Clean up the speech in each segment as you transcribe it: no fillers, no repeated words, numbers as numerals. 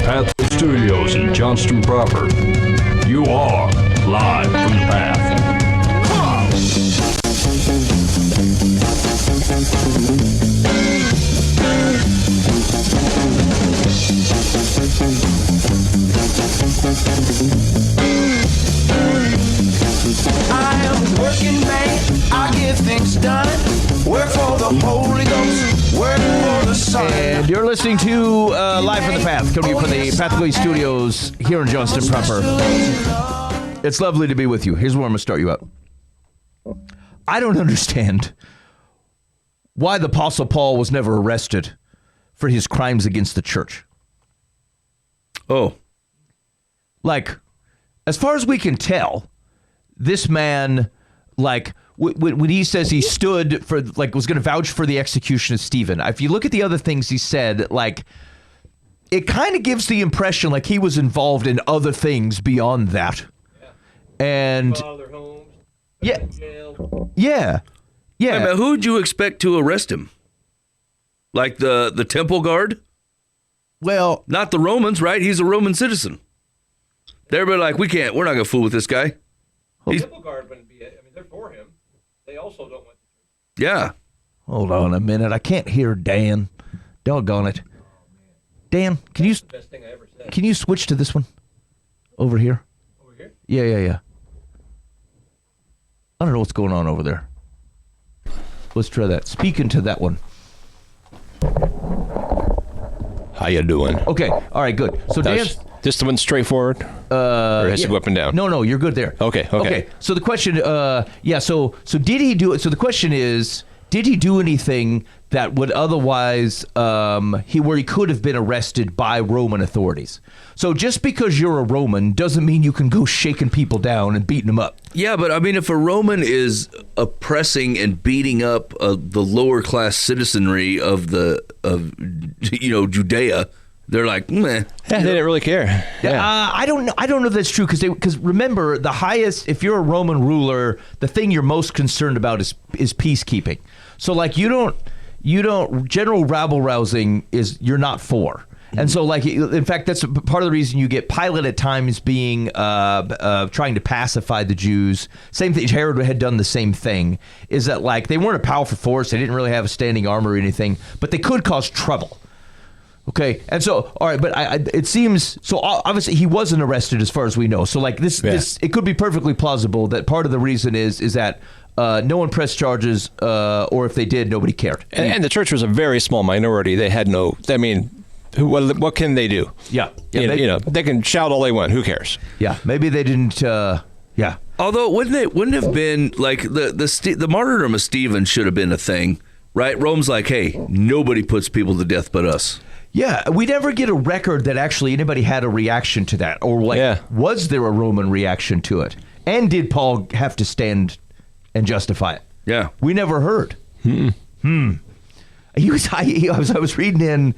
Pathway Studios in Johnston proper. You are live from the path. I am working man, I get things done. Work for the Holy Ghost, work for the Son. And you're listening to Live from the Path, coming from the Pathway Studios here in Johnston proper. It's lovely to be with you. Here's where I'm going to start you out. I don't understand why the Apostle Paul was never arrested for his crimes against the church. Oh. Like, as far as we can tell, this man, like, when he says he stood for, like, was going to vouch for the execution of Stephen, if you look at the other things he said, like, it kind of gives the impression like he was involved in other things beyond that. Yeah. And Father Holmes, yeah, jail. yeah. Wait, but who would you expect to arrest him? Like the temple guard? Well, not the Romans, right? He's a Roman citizen. They're like, we're not going to fool with this guy. The temple guard wouldn't be it. I mean, they're for him. They also don't want the truth. Yeah. Hold on a minute. I can't hear Dan. Doggone it. Dan, can you the best thing I ever said. Can you switch to this one? Over here? Over here? Yeah. I don't know what's going on over there. Let's try that. Speak into that one. How you doing? Okay. All right, good. So Dan's... This the one straightforward? Or has to go up and down? No, you're good there. Okay. So the question, so did he do it? So the question is, did he do anything that would otherwise, where he could have been arrested by Roman authorities? So just because you're a Roman doesn't mean you can go shaking people down and beating them up. Yeah, but I mean, if a Roman is oppressing and beating up the lower class citizenry of Judea, they're like, meh. Yeah, they didn't really care. Yeah. I don't know. I don't know if that's true because remember, the highest, if you're a Roman ruler, the thing you're most concerned about is peacekeeping. So like you don't general rabble rousing you're not for. And so, like, in fact, that's part of the reason you get Pilate at times being trying to pacify the Jews. Same thing. Herod had done the same thing. Is that like they weren't a powerful force? They didn't really have a standing army or anything, but they could cause trouble. Okay, and so all right, but it seems so. Obviously, he wasn't arrested as far as we know. So, like this, it could be perfectly plausible that part of the reason is that no one pressed charges, or if they did, nobody cared. And the church was a very small minority. They had no. I mean. What can they do? Yeah. They can shout all they want. Who cares? Yeah, maybe they didn't. Yeah. Although, wouldn't it have been like the martyrdom of Stephen should have been a thing, right? Rome's like, hey, nobody puts people to death but us. Yeah, we never get a record that actually anybody had a reaction to that, or was there a Roman reaction to it? And did Paul have to stand and justify it? Yeah, we never heard. I was reading in.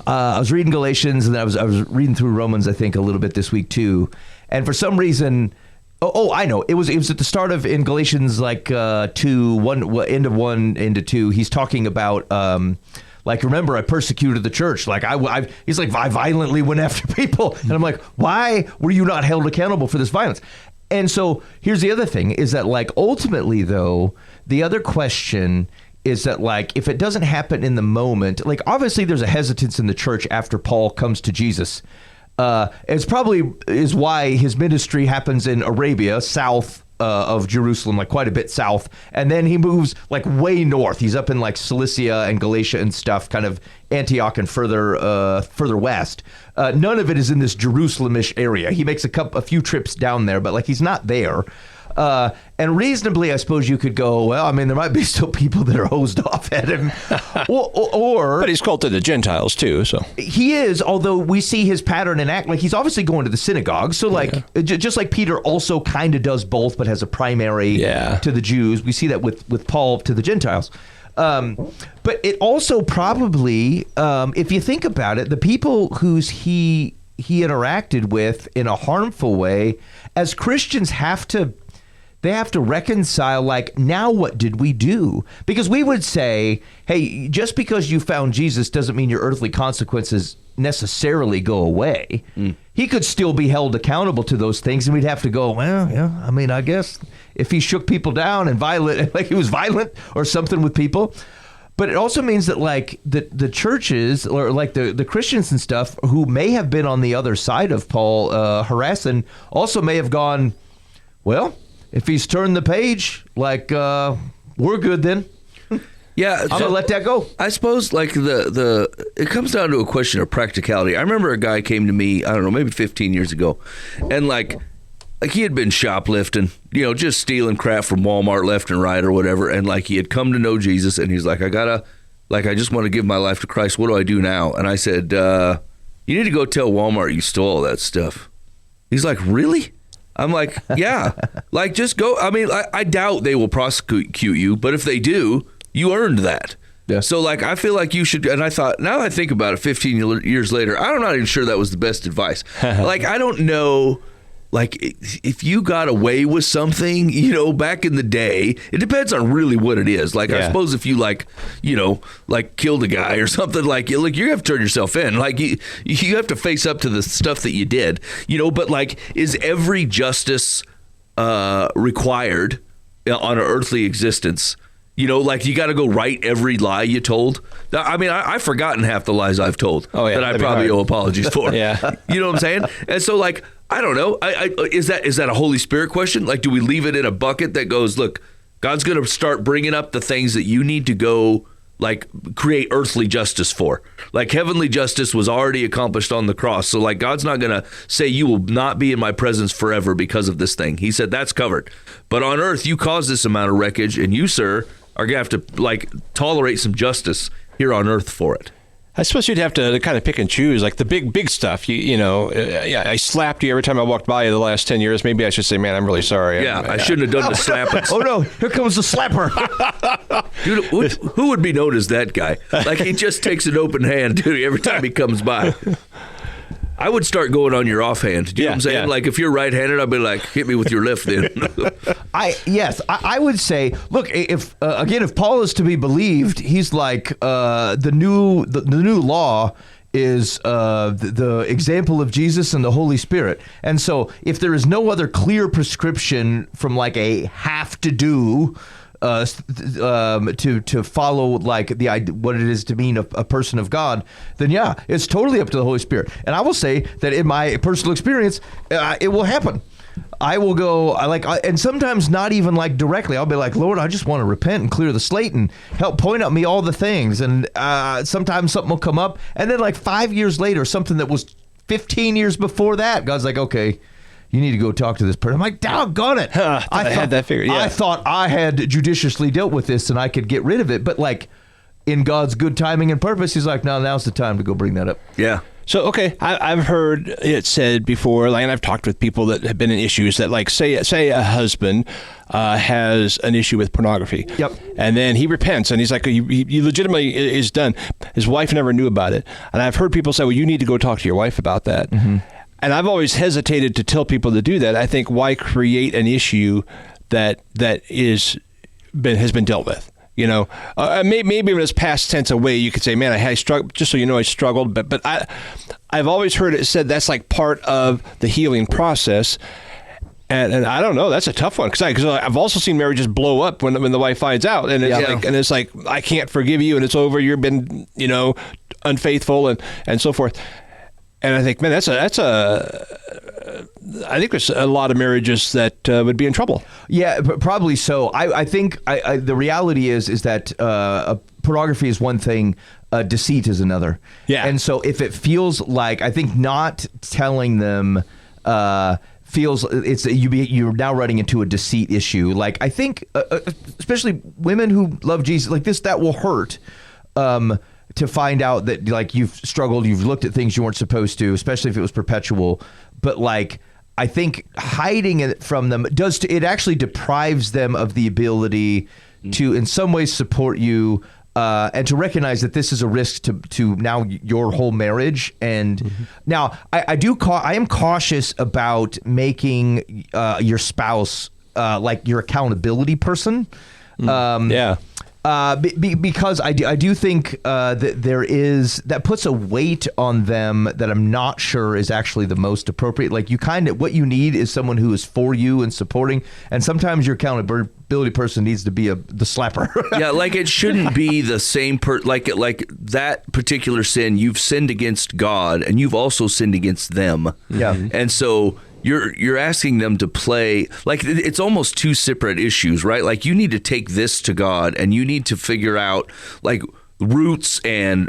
I was reading Galatians, and I was reading through Romans, I think, a little bit this week too. And for some reason, I know it was at the start of in Galatians like 2, end of 1 into 2. He's talking about like, remember, I persecuted the church. Like he's like, I violently went after people, and I'm like, why were you not held accountable for this violence? And so here's the other thing: is that like ultimately, though, the other question is that like if it doesn't happen in the moment, like obviously there's a hesitance in the church after Paul comes to Jesus. It's probably is why his ministry happens in Arabia, south of Jerusalem, like quite a bit south, and then he moves like way north. He's up in like Cilicia and Galatia and stuff, kind of Antioch and further west. None of it is in this Jerusalem-ish area. He makes a few trips down there, but like he's not there. And reasonably, I suppose you could go, well, I mean, there might be still people that are hosed off at him. or but he's called to the Gentiles, too, so. He is, although we see his pattern and act. Like, he's obviously going to the synagogue. So, like, just like Peter also kind of does both, but has a primary to the Jews. We see that with Paul to the Gentiles. But it also probably, if you think about it, the people he interacted with in a harmful way, as Christians have to they have to reconcile, like, now what did we do? Because we would say, hey, just because you found Jesus doesn't mean your earthly consequences necessarily go away. He could still be held accountable to those things, and we'd have to go, well, yeah, I mean, I guess if he shook people down and violent, like he was violent or something with people. But it also means that, like, the churches or like the Christians and stuff who may have been on the other side of Paul harassing also may have gone, well, if he's turned the page, like, we're good then. Yeah, I'm gonna let that go. I suppose, like, it comes down to a question of practicality. I remember a guy came to me, I don't know, maybe 15 years ago, and like he had been shoplifting, just stealing crap from Walmart left and right or whatever, and like he had come to know Jesus, and he's like, I just want to give my life to Christ. What do I do now? And I said, you need to go tell Walmart you stole all that stuff. He's like, really? I'm like, yeah, like, just go. I mean, I doubt they will prosecute you, but if they do, you earned that. Yeah. So, like, I feel like you should, and I thought, now I think about it 15 years later, I'm not even sure that was the best advice. Like, I don't know, like, if you got away with something, back in the day, it depends on really what it is. Like, I suppose if you, like, like killed a guy or something, like you have to turn yourself in. Like, you have to face up to the stuff that you did, but, like, is every justice required on an earthly existence? Like, you got to go right every lie you told. I mean, I've forgotten half the lies I've told that I probably owe apologies for. Yeah. You know what I'm saying? And so, like, I don't know. Is that a Holy Spirit question? Like, do we leave it in a bucket that goes, look, God's going to start bringing up the things that you need to go, like, create earthly justice for. Like, heavenly justice was already accomplished on the cross. So, like, God's not going to say you will not be in my presence forever because of this thing. He said that's covered. But on earth, you caused this amount of wreckage, and you, sir, are going to have to, like, tolerate some justice here on earth for it. I suppose you'd have to kind of pick and choose, like the big stuff. I slapped you every time I walked by you the last 10 years. Maybe I should say, man, I'm really sorry. Yeah, I shouldn't have done the slapping. Oh, no, here comes the slapper. Dude, who would be known as that guy? Like, he just takes an open hand, dude, every time he comes by. I would start going on your offhand. Do you know what I'm saying? Yeah. Like, if you're right-handed, I'd be like, hit me with your left then. I would say, look, if Paul is to be believed, he's like, the new law is the example of Jesus and the Holy Spirit. And so if there is no other clear prescription from, like, a have to do to follow, like, what it is to mean a person of God, then yeah, it's totally up to the Holy Spirit. And I will say that in my personal experience, it will happen. I will go, and sometimes not even, like, directly. I'll be like, Lord, I just want to repent and clear the slate and help point out me all the things. And sometimes something will come up, and then, like, 5 years later, something that was 15 years before that, God's like, okay, you need to go talk to this person. I'm like, doggone it. I had that figured. Yeah. I thought I had judiciously dealt with this and I could get rid of it. But, like, in God's good timing and purpose, he's like, no, now's the time to go bring that up. Yeah. So, okay, I've heard it said before, like, and I've talked with people that have been in issues that, like, say a husband has an issue with pornography. Yep. And then he repents, and he's like, he legitimately is done. His wife never knew about it. And I've heard people say, well, you need to go talk to your wife about that. Mm-hmm. And I've always hesitated to tell people to do that. I think, why create an issue that has been dealt with? Maybe when it's past tense away, you could say, man, I struggled, just so you know, I struggled. But I've always heard it said that's like part of the healing process. And I don't know, that's a tough one, because I've also seen marriages blow up when the wife finds out, and it's like, I can't forgive you, and it's over. You've been, unfaithful and so forth. And I think, man, I think there's a lot of marriages that would be in trouble. Yeah, probably so. I think the reality is that pornography is one thing, deceit is another. Yeah. And so if it feels like, I think not telling them feels you're now running into a deceit issue. Like, I think especially women who love Jesus, like this, that will hurt. To find out that, like, you've struggled, you've looked at things you weren't supposed to, especially if it was perpetual. But, like, I think hiding it from them it actually deprives them of the ability to, in some ways, support you and to recognize that this is a risk to now your whole marriage. And now I am cautious about making your spouse like your accountability person. Yeah. Because I do think that there is, that puts a weight on them that I'm not sure is actually the most appropriate. Like what you need is someone who is for you and supporting, and sometimes your accountability person needs to be the slapper. Yeah, like it shouldn't be the same like that particular sin. You've sinned against God, and you've also sinned against them. Yeah, and so you're asking them to play like it's almost two separate issues, right? Like you need to take this to God, and you need to figure out like roots and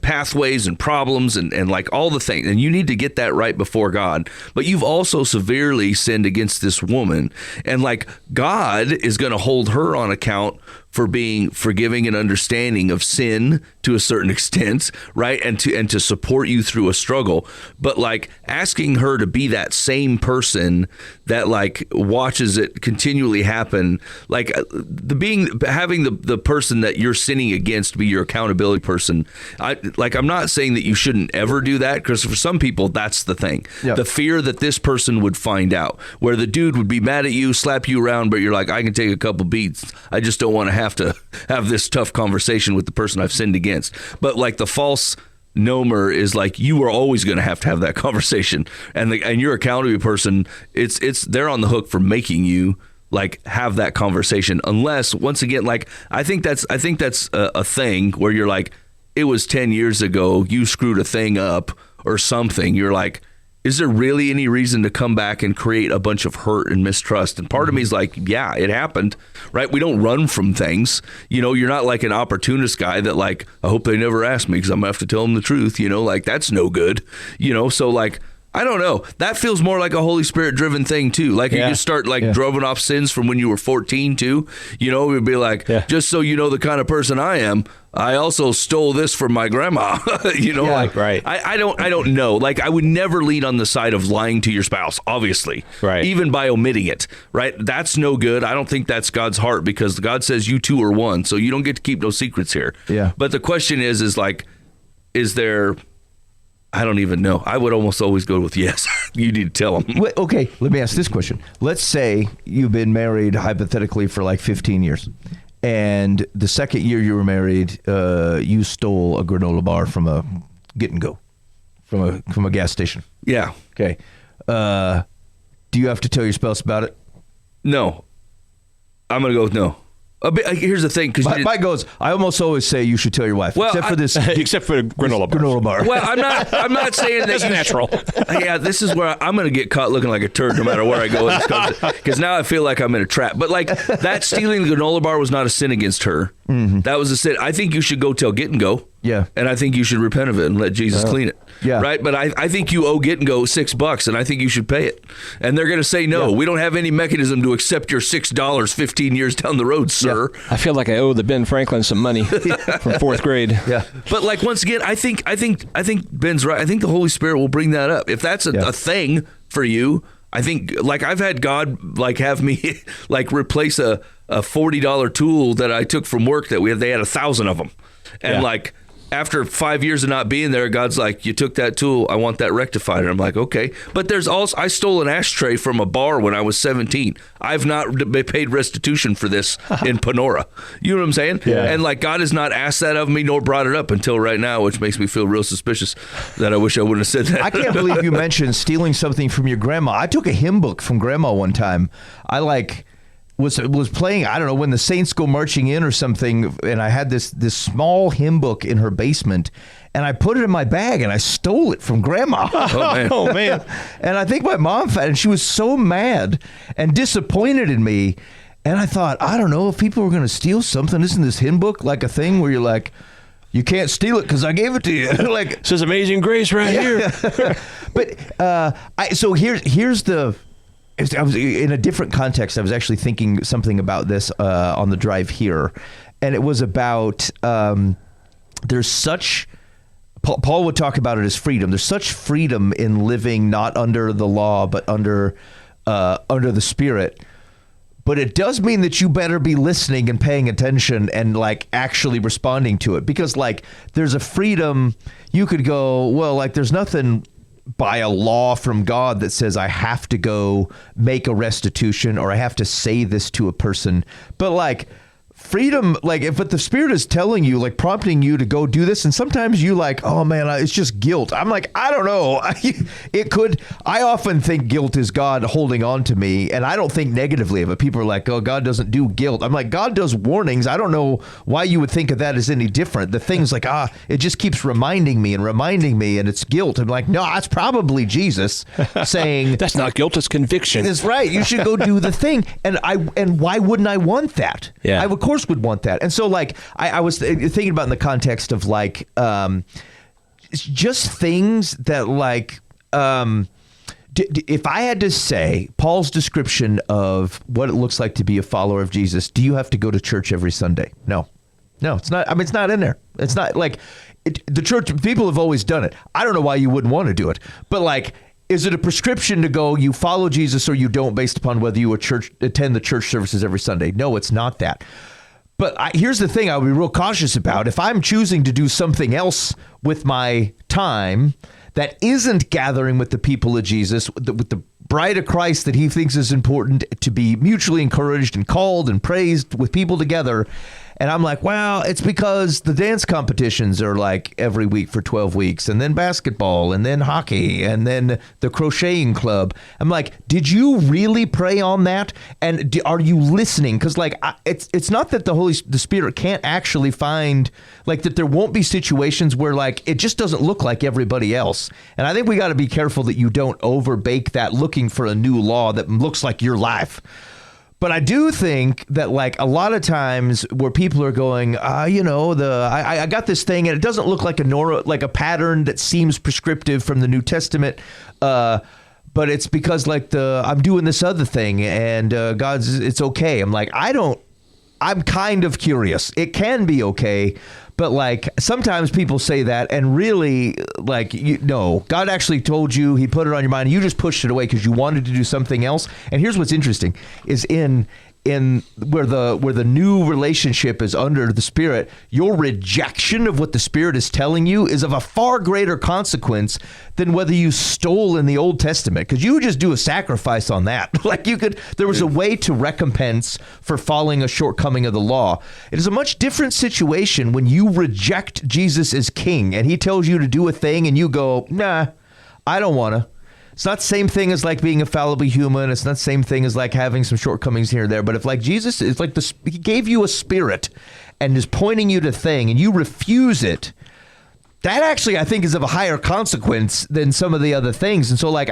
pathways and problems and like all the things, and you need to get that right before God. But you've also severely sinned against this woman, and like God is going to hold her on account for being forgiving and understanding of sin to a certain extent, right? And to support you through a struggle. But like asking her to be that same person that like watches it continually happen, like having the person that you're sinning against be your accountability person. I'm not saying that you shouldn't ever do that, because for some people that's the thing. Yeah. The fear that this person would find out, where the dude would be mad at you, slap you around, but you're like, I can take a couple beats. I just don't want to have this tough conversation with the person I've sinned against. But like the false nomer is like, you are always going to have that conversation, and your accountability person, they're on the hook for making you like have that conversation, unless once again, like I think that's a thing where you're like, it was 10 years ago, you screwed a thing up or something. You're like, is there really any reason to come back and create a bunch of hurt and mistrust? And part of me is like, yeah, it happened, right? We don't run from things. You're not like an opportunist guy that like, I hope they never ask me because I'm going to have to tell them the truth, like that's no good, so like, I don't know. That feels more like a Holy Spirit driven thing too. Like you just start like droving off sins from when you were 14 too. It would be like, just so you know the kind of person I am, I also stole this from my grandma. Like right. I don't know. Like I would never lean on the side of lying to your spouse, obviously. Right. Even by omitting it. Right. That's no good. I don't think that's God's heart, because God says you two are one. So you don't get to keep no secrets here. Yeah. But the question is like, is there, I don't even know. I would almost always go with yes. You need to tell them. Wait, okay, let me ask this question. Let's say you've been married hypothetically for like 15 years. And the second year you were married, you stole a granola bar from a Get and Go, from a gas station. Yeah. Okay. Do you have to tell your spouse about it? No. I'm going to go with no. Here's the thing, because my goes. I almost always say you should tell your wife, except for this, except for granola bar. Well, I'm not saying that that's natural. Yeah, this is where I'm going to get caught looking like a turd no matter where I go, because now I feel like I'm in a trap. But like that stealing the granola bar was not a sin against her. Mm-hmm. That was a sin. I think you should go tell Get and Go. Yeah. And I think you should repent of it and let Jesus clean it. Yeah. Right. But I think you owe Get and Go $6, and I think you should pay it. And they're going to say no. Yeah. We don't have any mechanism to accept your $6 15 years down the road, sir. Yeah. I feel like I owe the Ben Franklin some money from fourth grade. Yeah. But like once again, I think Ben's right. I think the Holy Spirit will bring that up. If that's a thing for you, I think like I've had God like have me like replace a $40 tool that I took from work that they had 1,000 of them, and like. After 5 years of not being there, God's like, you took that tool, I want that rectified. And I'm like, okay. But there's also, I stole an ashtray from a bar when I was 17. I've not paid restitution for this in Panora. You know what I'm saying? Yeah. And like, God has not asked that of me nor brought it up until right now, which makes me feel real suspicious that I wish I wouldn't have said that. I can't believe you mentioned stealing something from your grandma. I took a hymn book from grandma one time. I was playing, I don't know, when the Saints go marching in or something, and I had this small hymn book in her basement, and I put it in my bag, and I stole it from grandma. Oh, man. And I think my mom found it, and she was so mad and disappointed in me, and I thought, I don't know, if people were going to steal something, isn't this hymn book like a thing where you're like, you can't steal it because I gave it to you? Like, it says Amazing Grace right here. But so here's the... I was in a different context. I was actually thinking something about this on the drive here, and it was about there's such. Paul would talk about it as freedom. There's such freedom in living not under the law, but under the Spirit. But it does mean that you better be listening and paying attention and like actually responding to it, because like there's a freedom. You could go, well, like there's nothing by a law from God that says I have to go make a restitution or I have to say this to a person. But like freedom, like if the Spirit is telling you, like prompting you to go do this, and sometimes you like, oh man, it's just guilt. I'm like, I don't know. I often think guilt is God holding on to me, and I don't think negatively of it. People are like, oh, God doesn't do guilt. I'm like, God does warnings. I don't know why you would think of that as any different. The thing's like, it just keeps reminding me, and it's guilt. I'm like, no, it's probably Jesus saying That's not guilt, it's conviction. That's right. You should go do the thing. And why wouldn't I want that? Yeah. I of course would want that. And so like I was thinking about in the context of like just things that like if I had to say Paul's description of what it looks like to be a follower of Jesus, do you have to go to church every Sunday? No, it's not. I mean, it's not in there. It's not like the church. People have always done it. I don't know why you wouldn't want to do it, but like, is it a prescription to go, you follow Jesus or you don't based upon whether you attend the church services every Sunday? No, it's not that. But here's the thing I would be real cautious about. If I'm choosing to do something else with my time that isn't gathering with the people of Jesus, with the bride of Christ that he thinks is important to be mutually encouraged and called and praised with people together, and I'm like, well, it's because the dance competitions are like every week for 12 weeks, and then basketball, and then hockey, and then the crocheting club. I'm like, did you really pray on that? And are you listening? Because like, it's not that the Spirit can't actually find, like that there won't be situations where like it just doesn't look like everybody else. And I think we got to be careful that you don't overbake that looking for a new law that looks like your life. But I do think that like a lot of times where people are going, I got this thing and it doesn't look like a pattern that seems prescriptive from the New Testament, but it's because like I'm doing this other thing and it's okay. I'm like, I'm kind of curious. It can be okay. But like sometimes people say that and really like, God actually told you, he put it on your mind. You just pushed it away because you wanted to do something else. And here's what's interesting is in where the new relationship is under the Spirit, your rejection of what the Spirit is telling you is of a far greater consequence than whether you stole in the Old Testament, because you would just do a sacrifice on that. Like there was a way to recompense for following a shortcoming of the law. It is a much different situation when you reject Jesus as king and he tells you to do a thing and you go, nah, I don't want to. It's not the same thing as like being a fallible human. It's not the same thing as like having some shortcomings here and there. But if like Jesus, it's like he gave you a spirit and is pointing you to thing and you refuse it, that actually I think is of a higher consequence than some of the other things. And so like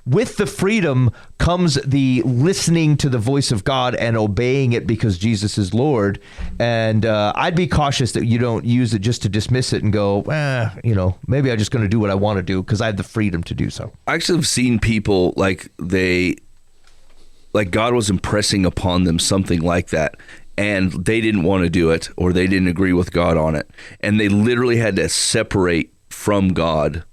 with the freedom comes the listening to the voice of God and obeying it because Jesus is Lord. And I'd be cautious that you don't use it just to dismiss it and go, maybe I'm just going to do what I want to do because I have the freedom to do so. I actually have seen people like God was impressing upon them something like that. And they didn't want to do it, or they didn't agree with God on it. And they literally had to separate from God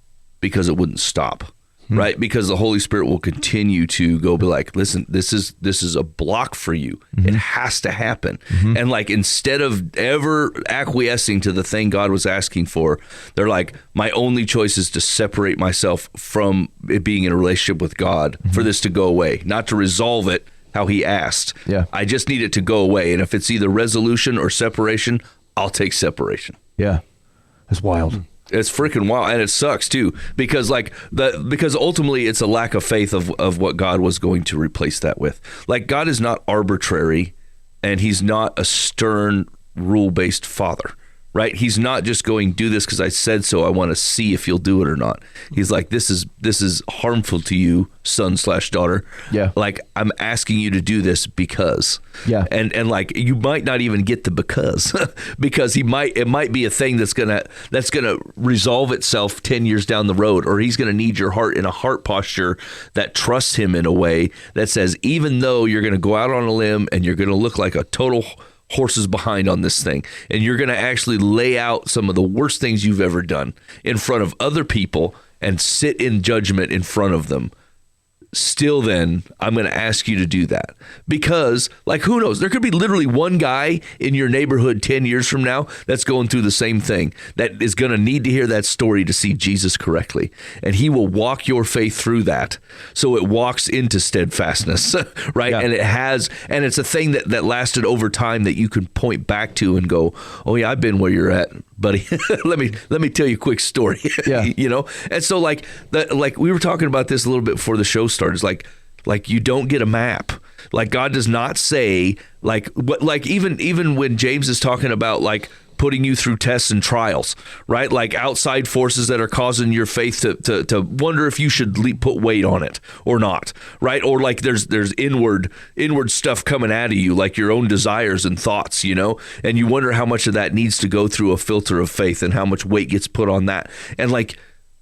because it wouldn't stop, right? Because the Holy Spirit will continue to go be like, listen, this is a block for you. It has to happen. And like, instead of ever acquiescing to the thing God was asking for, they're like, my only choice is to separate myself from it being in a relationship with God for this to go away, not to resolve it how he asked. Yeah. I just need it to go away. And if it's either resolution or separation, I'll take separation. Yeah. That's wild. It's freaking wild. And it sucks too, because because ultimately it's a lack of faith of what God was going to replace that with. Like, God is not arbitrary and he's not a stern rule-based father. Right? He's not just going, do this because I said so. I want to see if you'll do it or not. He's like, this is harmful to you, son/daughter. Yeah. Like, I'm asking you to do this because. Yeah. And like, you might not even get the because it might be a thing that's gonna resolve itself 10 years down the road, or he's gonna need your heart in a heart posture that trusts him in a way that says, even though you're gonna go out on a limb and you're gonna look like a total horses behind on this thing, and you're going to actually lay out some of the worst things you've ever done in front of other people and sit in judgment in front of them, still then I'm going to ask you to do that, because like, who knows, there could be literally one guy in your neighborhood 10 years from now that's going through the same thing, that is going to need to hear that story to see Jesus correctly, and he will walk your faith through that so it walks into steadfastness. Right. Yeah. And it's a thing that lasted over time that you can point back to and go, oh yeah, I've been where you're at, buddy. let me tell you a quick story. Yeah. You know? And so like we were talking about this a little bit before the show started. It's like you don't get a map. Like, God does not say, like, what, like even when James is talking about like putting you through tests and trials, right? Like outside forces that are causing your faith to wonder if you should put weight on it or not, right? Or like there's inward stuff coming out of you, like your own desires and thoughts, you know, and you wonder how much of that needs to go through a filter of faith and how much weight gets put on that. And like,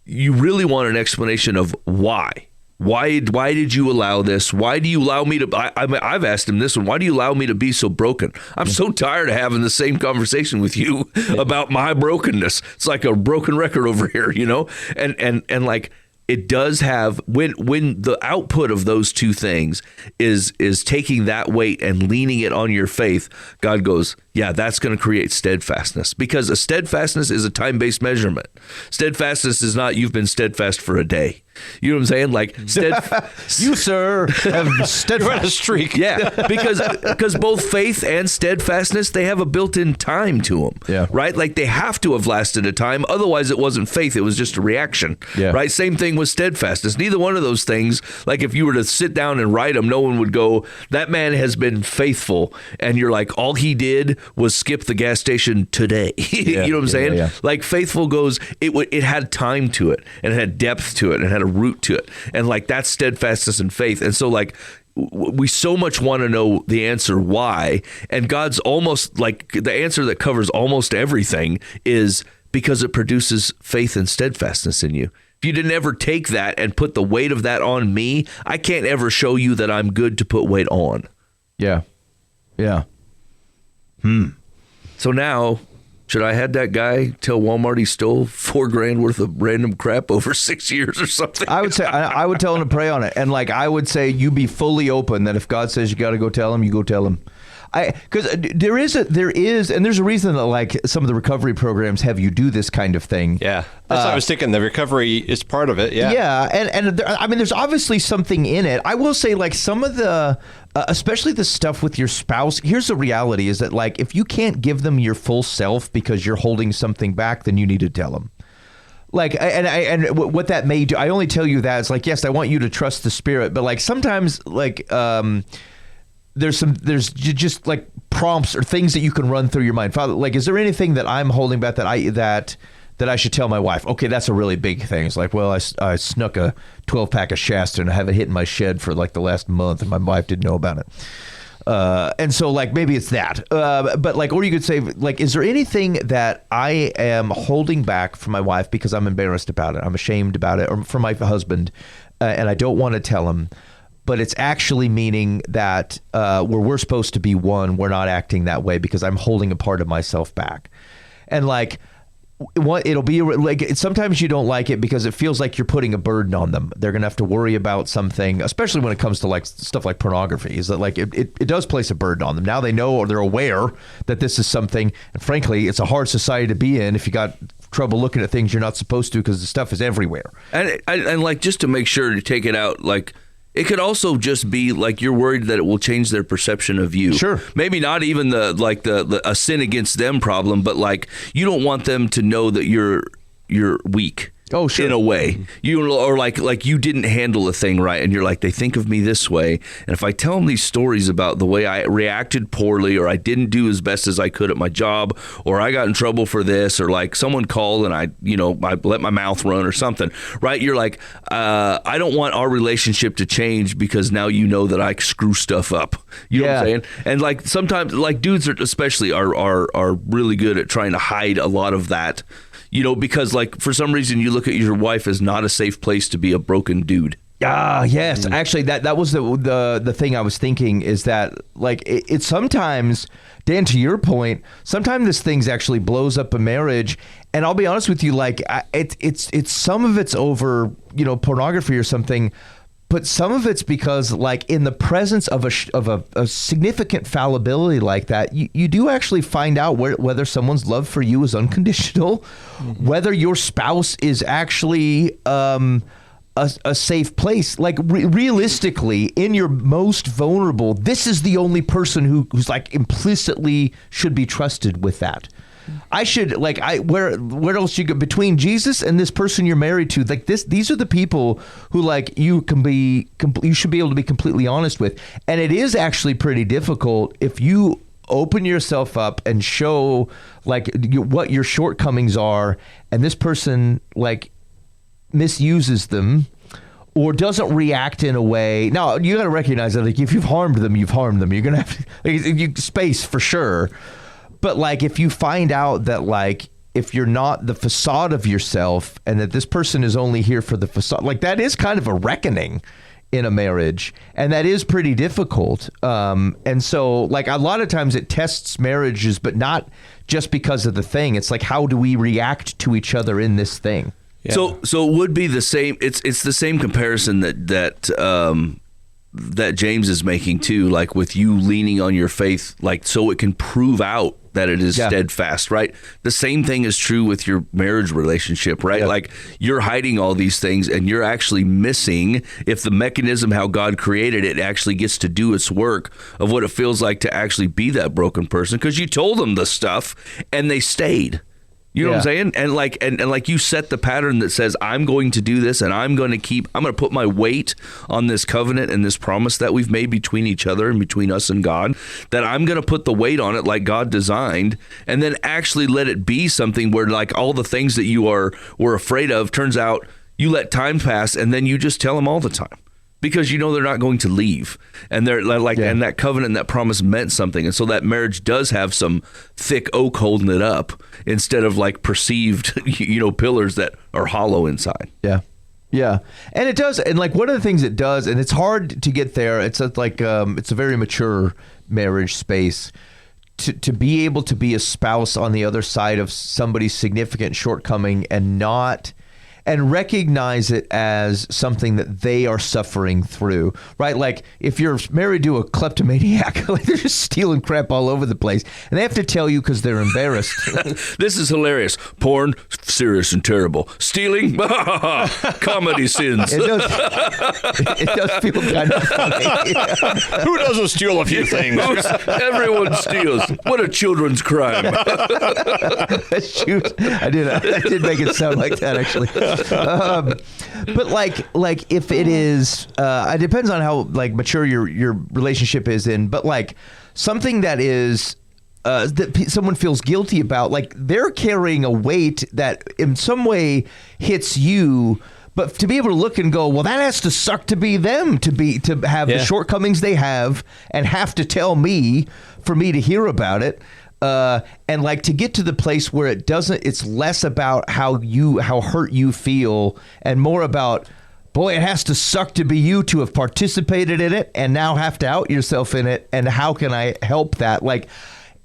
you really want an explanation of why. Why did you allow this? Why do you allow me to? I've asked him this one. Why do you allow me to be so broken? I'm so tired of having the same conversation with you about my brokenness. It's like a broken record over here, you know. And like, it does have, when the output of those two things is taking that weight and leaning it on your faith, God goes, yeah, that's going to create steadfastness, because a steadfastness is a time-based measurement. Steadfastness is not you've been steadfast for a day. You know what I'm saying? Like, You, sir, have steadfast a streak. Yeah, because both faith and steadfastness, they have a built-in time to them. Yeah. Right? Like, they have to have lasted a time. Otherwise, it wasn't faith. It was just a reaction. Yeah. Right? Same thing with steadfastness. Neither one of those things, like if you were to sit down and write them, no one would go, that man has been faithful. And you're like, all he did was skip the gas station today. You know what I'm saying? Yeah. Like, faithful goes, it had time to it, and it had depth to it, and it had a root to it. And like, that's steadfastness and faith. And so like, we so much want to know the answer why, and God's almost like the answer that covers almost everything is because it produces faith and steadfastness in you. If you didn't ever take that and put the weight of that on me, I can't ever show you that I'm good to put weight on. Yeah. Yeah. So now, should I had that guy tell Walmart he stole $4,000 worth of random crap over 6 years or something? I would say I would tell him to pray on it, and like I would say you be fully open that if God says you got to go tell him, you go tell him. Because there is, and there's a reason that like some of the recovery programs have you do this kind of thing. Yeah, that's what I was thinking. The recovery is part of it. Yeah, yeah, and I mean, there's obviously something in it. I will say, like some of the, especially the stuff with your spouse. Here's the reality: is that like if you can't give them your full self because you're holding something back, then you need to tell them. Like, and what that may do, I only tell you that it's like, yes, I want you to trust the Spirit, but like sometimes like. There's just like prompts or things that you can run through your mind. Father, like, is there anything that I'm holding back that I should tell my wife? Okay, that's a really big thing. It's like, well, I snuck a 12-pack of Shasta and I haven't hit in my shed for like the last month, and my wife didn't know about it. And so like maybe it's that. But like, or you could say like, is there anything that I am holding back from my wife because I'm embarrassed about it, I'm ashamed about it, or from my husband, and I don't want to tell him? But it's actually meaning that where we're supposed to be one, we're not acting that way because I'm holding a part of myself back. And like, it'll be like, sometimes you don't like it because it feels like you're putting a burden on them. They're going to have to worry about something, especially when it comes to like stuff like pornography, is that like it does place a burden on them. Now they know, or they're aware that this is something. And frankly, it's a hard society to be in if you got trouble looking at things you're not supposed to, because the stuff is everywhere. And like, just to make sure to take it out, like, it could also just be like you're worried that it will change their perception of you. Sure. Maybe not even the a sin against them problem, but like you don't want them to know that you're weak. Oh, sure. In a way, or like you didn't handle a thing right, and you're like, they think of me this way, and if I tell them these stories about the way I reacted poorly, or I didn't do as best as I could at my job, or I got in trouble for this, or like someone called and I let my mouth run or something, right? You're like, I don't want our relationship to change because now you know that I screw stuff up. You know what I'm saying? And like sometimes, like dudes especially are really good at trying to hide a lot of that. You know, because like for some reason you look at your wife as not a safe place to be a broken dude. Yes. Actually, that was the thing I was thinking, is that like it sometimes, Dan, to your point, sometimes this thing's actually blows up a marriage. And I'll be honest with you, like it's some of it's over, pornography or something. But some of it's because, like, in the presence of a significant fallibility like that, you do actually find out whether someone's love for you is unconditional, whether your spouse is actually a safe place. Like, realistically, in your most vulnerable, this is the only person who's like implicitly should be trusted with that. I should, like, where else you go between Jesus and this person you're married to? Like, these are the people who, like, you should be able to be completely honest with. And it is actually pretty difficult if you open yourself up and show, like, what your shortcomings are, and this person, like, misuses them or doesn't react in a way. Now, you got to recognize that, like, if you've harmed them, you've harmed them. You're going to have to, like, space for sure. But, like, if you find out that, like, if you're not the facade of yourself and that this person is only here for the facade, like, that is kind of a reckoning in a marriage, and that is pretty difficult. And so, like, a lot of times it tests marriages, but not just because of the thing. It's like, how do we react to each other in this thing? Yeah. So it would be the same. It's the same comparison that James is making too, like with you leaning on your faith, like so it can prove out that it is steadfast, right? The same thing is true with your marriage relationship, right? Yeah. Like you're hiding all these things and you're actually missing if the mechanism how God created it actually gets to do its work of what it feels like to actually be that broken person, because you told them the stuff and they stayed. You know what I'm saying? And like you set the pattern that says, I'm going to do this and I'm going to put my weight on this covenant and this promise that we've made between each other and between us and God, that I'm going to put the weight on it like God designed, and then actually let it be something where, like, all the things that you were afraid of, turns out you let time pass and then you just tell them all the time. Because you know they're not going to leave, and they're like, and that covenant, and that promise meant something, and so that marriage does have some thick oak holding it up instead of like perceived, pillars that are hollow inside. Yeah, and it does, and like one of the things it does, and it's hard to get there. It's it's a very mature marriage space to be able to be a spouse on the other side of somebody's significant shortcoming and recognize it as something that they are suffering through, right? Like if you're married to a kleptomaniac, like they're just stealing crap all over the place, and they have to tell you because they're embarrassed. This is hilarious. Porn, serious and terrible. Stealing, comedy sins. It does feel kind of funny. Who doesn't steal a few things? Everyone steals. What a children's crime. Shoot, I did make it sound like that, actually. But like if it is, it depends on how like mature your relationship is in. But like something that is that someone feels guilty about, like they're carrying a weight that in some way hits you. But to be able to look and go, well, that has to suck to be them, to have the shortcomings they have and have to tell me for me to hear about it. And like to get to the place where it's less about how hurt you feel and more about, boy, it has to suck to be you to have participated in it and now have to out yourself in it. And how can I help that? Like,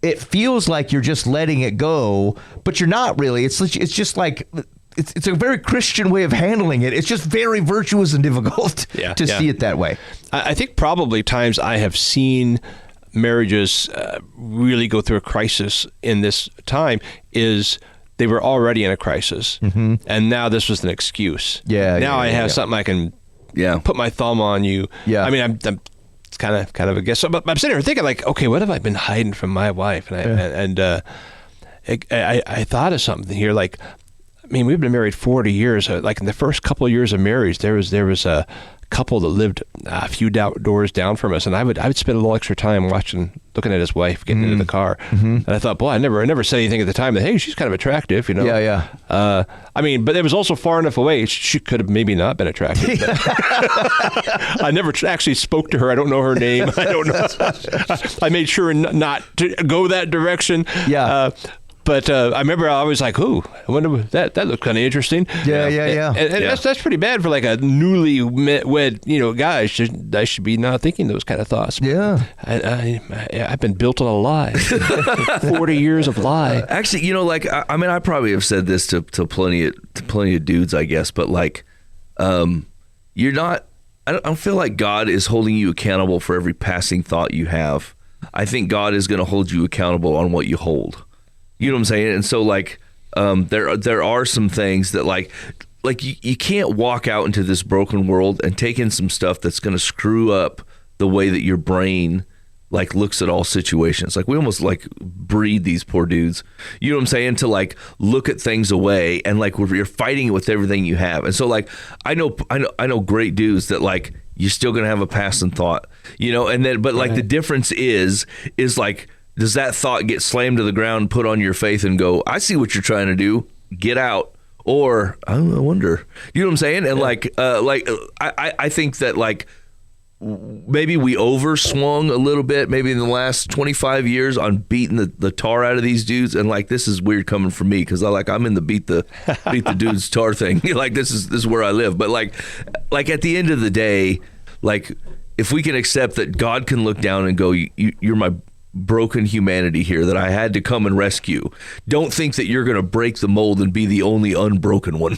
it feels like you're just letting it go, but you're not really. It's just like, it's a very Christian way of handling it. It's just very virtuous and difficult to see it that way. I think probably times I have seen marriages really go through a crisis in this time is they were already in a crisis, and now this was an excuse. Now I have something I can put my thumb on you. I mean, I'm it's kind of a guess. But I'm sitting here thinking like, okay, what have I been hiding from my wife? And I thought of something here. Like, I mean, we've been married 40 years. Like in the first couple of years of marriage, there was a couple that lived a few doors down from us, and I would spend a little extra time looking at his wife getting into the car, and I thought, boy, I never said anything at the time that, hey, she's kind of attractive, I mean, but it was also far enough away she could have maybe not been attractive. I never actually spoke to her. I don't know her name. I don't know. I made sure not to go that direction. But I remember I was like, "Ooh, I wonder that looked kind of interesting." And that's pretty bad for like a newly wed, guy. I should be not thinking those kind of thoughts. I've been built on a lie. 40 years of lie. Actually, I mean, I probably have said this to plenty of dudes, I guess, but like, you're not I don't feel like God is holding you accountable for every passing thought you have. I think God is going to hold you accountable on what you hold. You know what I'm saying? And so like there are some things that like you can't walk out into this broken world and take in some stuff that's going to screw up the way that your brain like looks at all situations. Like we almost like breed these poor dudes, you know what I'm saying, to like look at things away, and like you're fighting it with everything you have. And so like I know great dudes that like you're still gonna have a passing thought, you know, and then but like the difference is like, does that thought get slammed to the ground, put on your faith, and go, I see what you're trying to do, get out? Or I wonder, you know what I'm saying? And I think that like maybe we overswung a little bit, maybe in the last 25 years on beating the tar out of these dudes. And like, this is weird coming from me because I'm in the beat the dudes tar thing. Like this is where I live. But like at the end of the day, like if we can accept that God can look down and go, you're my broken humanity here that I had to come and rescue. Don't think that you're going to break the mold and be the only unbroken one.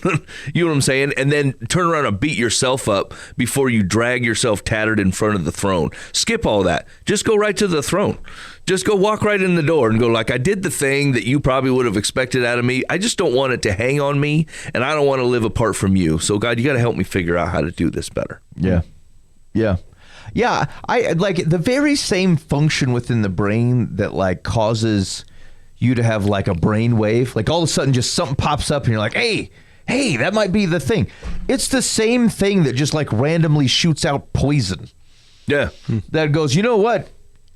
You know what I'm saying? And then turn around and beat yourself up before you drag yourself tattered in front of the throne. Skip all that. Just go right to the throne. Just go walk right in the door and go like, I did the thing that you probably would have expected out of me. I just don't want it to hang on me, and I don't want to live apart from you. So God, you got to help me figure out how to do this better. Yeah. Yeah, I like the very same function within the brain that like causes you to have like a brain wave. Like all of a sudden just something pops up and you're like, hey, that might be the thing. It's the same thing that just like randomly shoots out poison. Yeah. That goes, you know what?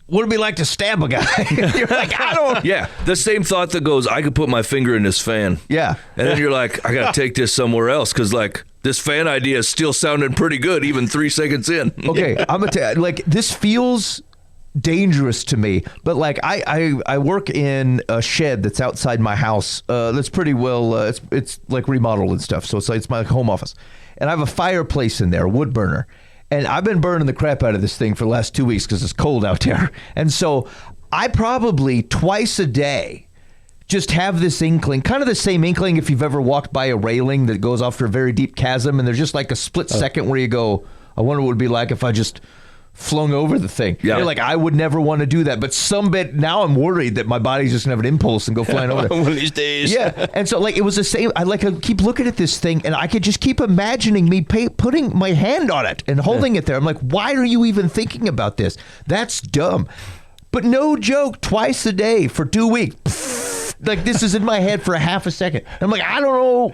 What would it be like to stab a guy? You're like, I don't. Yeah, the same thought that goes, I could put my finger in this fan. Yeah. And then you're like, I got to take this somewhere else because like this fan idea is still sounding pretty good even 3 seconds in. Okay, I'm gonna tell you, like this feels dangerous to me, but like I work in a shed that's outside my house. That's pretty well. It's like remodeled and stuff, so it's my home office, and I have a fireplace in there, a wood burner. And I've been burning the crap out of this thing for the last 2 weeks because it's cold out there. And so I probably twice a day just have this inkling, kind of the same inkling if you've ever walked by a railing that goes off to a very deep chasm and there's just like a split second where you go, I wonder what it would be like if I just flung over the thing. Yeah. You're like, I would never want to do that. But now I'm worried that my body's just going to have an impulse and go flying over there. One of these days. Yeah. And so like it was the same. I keep looking at this thing and I could just keep imagining me putting my hand on it and holding it there. I'm like, why are you even thinking about this? That's dumb. But no joke, twice a day for 2 weeks. Like this is in my head for a half a second. I'm like, I don't know.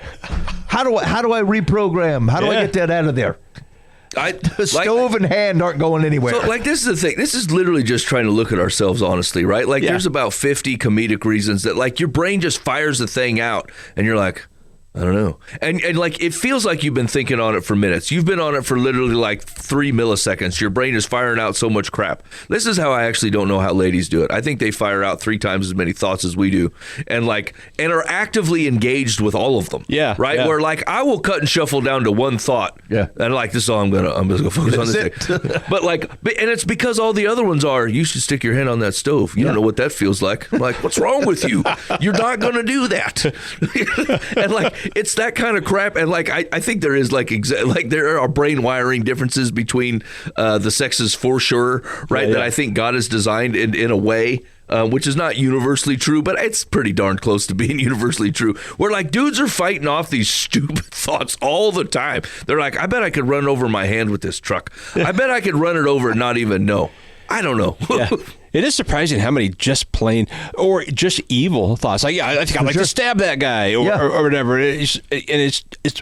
How do I reprogram? How do I get that out of there? The stove and hand aren't going anywhere. So, like, this is the thing. This is literally just trying to look at ourselves honestly, right? Like, there's about 50 comedic reasons that, like, your brain just fires the thing out, and you're like, I don't know. And like, it feels like you've been thinking on it for minutes. You've been on it for literally like 3 milliseconds. Your brain is firing out so much crap. This is how I actually don't know how ladies do it. I think they fire out 3 times as many thoughts as we do, and are actively engaged with all of them. Yeah. Right? Yeah. Where like I will cut and shuffle down to one thought. Yeah. And like, this is all I'm just gonna focus on this thing. But and it's because all the other ones are, you should stick your hand on that stove. You don't know what that feels like. I'm like, what's wrong with you? You're not gonna do that. And like, it's that kind of crap. And like, I think there is like there are brain wiring differences between the sexes for sure, right? Yeah. That I think God has designed in a way which is not universally true, but it's pretty darn close to being universally true. Where like dudes are fighting off these stupid thoughts all the time. They're like, I bet I could run over my hand with this truck. I bet I could run it over and not even know. I don't know. Yeah. It is surprising how many just plain or just evil thoughts. Like, I think I'd like to stab that guy or whatever. It's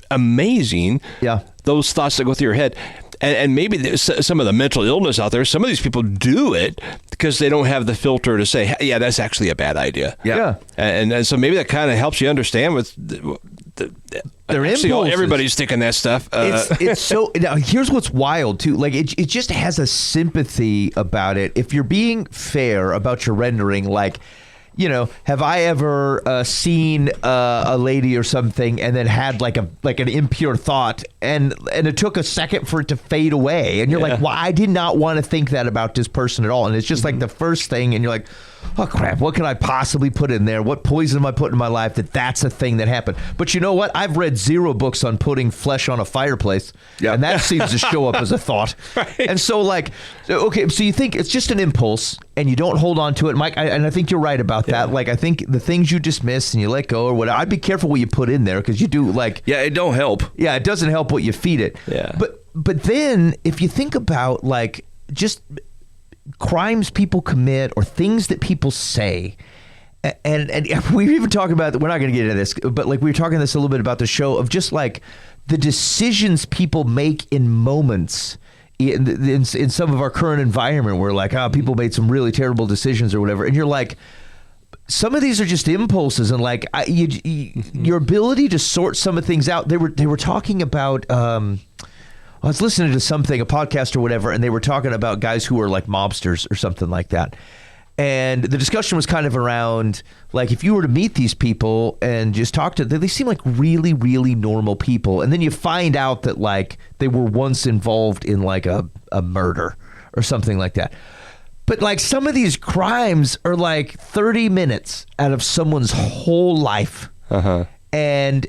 amazing. Yeah. Those thoughts that go through your head. And maybe there's some of the mental illness out there, some of these people do it because they don't have the filter to say, hey, yeah, that's actually a bad idea. Yeah. And so maybe that kind of helps you understand with their impulses. Everybody's thinking that stuff. It's so. Now, here's what's wild too. Like it just has a sympathy about it. If you're being fair about your rendering, like, you know, have I ever seen a lady or something and then had like an impure thought and it took a second for it to fade away and you're like, well, I did not want to think that about this person at all, and it's just like the first thing, and you're like, oh crap, what can I possibly put in there? What poison am I putting in my life that's a thing that happened? But you know what? I've read 0 books on putting flesh on a fireplace, and that seems to show up as a thought. Right. And so okay, so you think it's just an impulse and you don't hold on to it, Mike, and I think you're right about that. Like, I think the things you dismiss and you let go or whatever, I'd be careful what you put in there, because you do it don't help. Yeah, it doesn't help what you feed it. Yeah. But then if you think about just crimes people commit or things that people say, and we were even talking about, we're not going to get into this, but we were talking this a little bit about the show of just the decisions people make in moments in some of our current environment where people made some really terrible decisions or whatever, and you're like, some of these are just impulses, and your ability to sort some of things out. They were talking about. I was listening to something, a podcast or whatever, and they were talking about guys who were like mobsters or something like that. And the discussion was kind of around, if you were to meet these people and just talk to them, they seem like really, really normal people. And then you find out that they were once involved in a murder or something like that. But some of these crimes are 30 minutes out of someone's whole life. Uh-huh. And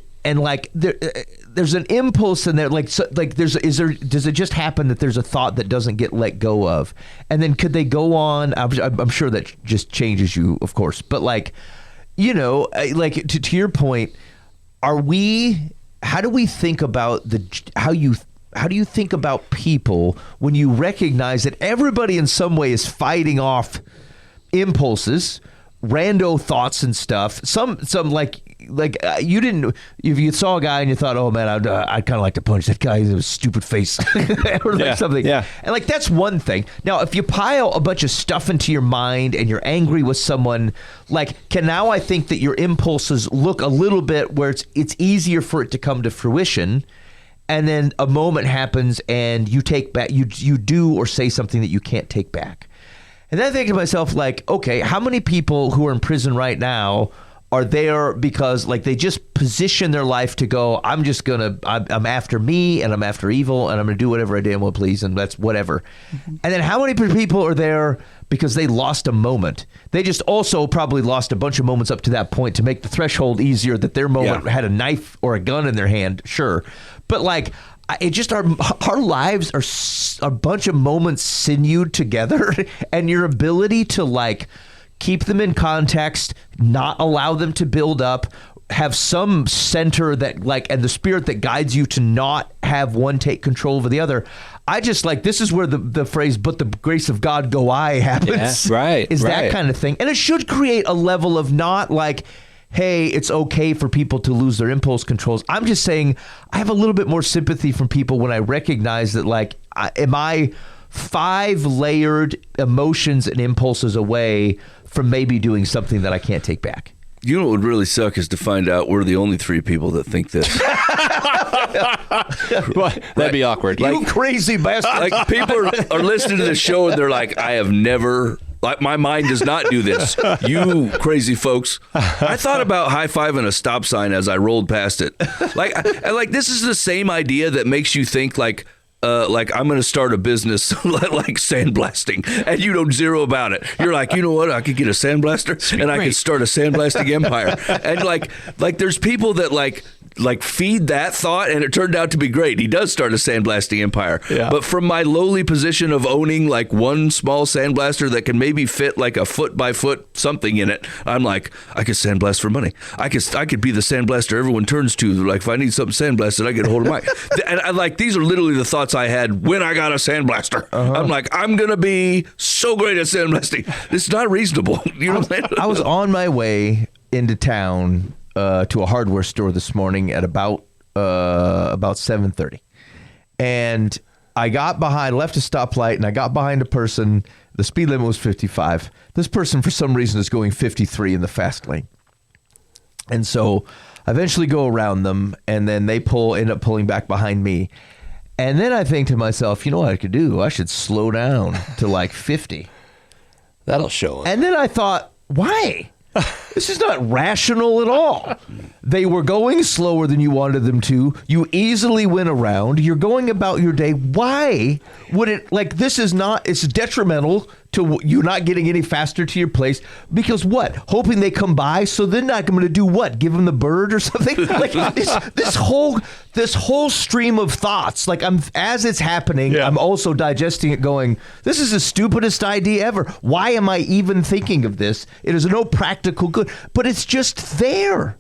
there's an impulse in there, does it just happen that there's a thought that doesn't get let go of, and then could they go on? I'm sure that just changes you, of course, but to your point, how do we think about how do you think about people when you recognize that everybody in some way is fighting off impulses, rando thoughts and stuff? Some you didn't, if you saw a guy and you thought, oh man, I'd kind of like to punch that guy in his stupid face or something. Yeah. And that's one thing. Now, if you pile a bunch of stuff into your mind and you're angry with someone, now I think that your impulses look a little bit where it's easier for it to come to fruition. And then a moment happens and you take back, you do or say something that you can't take back. And then I think to myself, okay, how many people who are in prison right now are there because they just position their life to go, I'm after me and I'm after evil and I'm going to do whatever I damn well please, and that's whatever. Mm-hmm. And then how many people are there because they lost a moment? They just also probably lost a bunch of moments up to that point to make the threshold easier, that their moment had a knife or a gun in their hand, sure. But it just, our lives are a bunch of moments sinewed together, and your ability to keep them in context, not allow them to build up, have some center that and the spirit that guides you to not have one take control over the other. I just this is where the phrase, but the grace of God go I happens. Yeah, right. Is that kind of thing. And it should create a level of not hey, it's okay for people to lose their impulse controls. I'm just saying I have a little bit more sympathy from people when I recognize that am I 5 layered emotions and impulses away from maybe doing something that I can't take back. You know what would really suck is to find out we're the only 3 people that think this. Well, that'd be awkward. You crazy bastard. People are listening to the show and they're like, I have never... my mind does not do this. You crazy folks. I thought about high-fiving a stop sign as I rolled past it. This is the same idea that makes you think I'm going to start a business like sandblasting, and you know zero about it. You're like, you know what? I could get a sandblaster and I could start a sandblasting empire. And there's people that feed that thought, and it turned out to be great. He does start a sandblasting empire. Yeah. But from my lowly position of owning one small sandblaster that can maybe fit a foot by foot something in it, I'm like, I could sandblast for money. I could be the sandblaster everyone turns to. If I need something sandblasted, I get a hold of mine. And these are literally the thoughts I had when I got a sandblaster. Uh-huh. I'm like, I'm gonna be so great at sandblasting. It's not reasonable. You know what I'm saying? I was on my way into town to a hardware store this morning at about 7:30, and I got behind, left a stoplight, and I got behind a person. The speed limit was 55. This person, for some reason, is going 53 in the fast lane, and so I eventually go around them, and then they end up pulling back behind me, and then I think to myself, you know what I could do? I should slow down to 50. That'll show them. And then I thought, why? This is not rational at all. They were going slower than you wanted them to. You easily went around. You're going about your day. Why would it, like, this is not, it's detrimental to you not getting any faster to your place. Because what? Hoping they come by, so they're not going to do what? Give them the bird or something? Like, this whole stream of thoughts, like, as it's happening, I'm also digesting it going, this is the stupidest idea ever. Why am I even thinking of this? It is no practical good, but it's just there.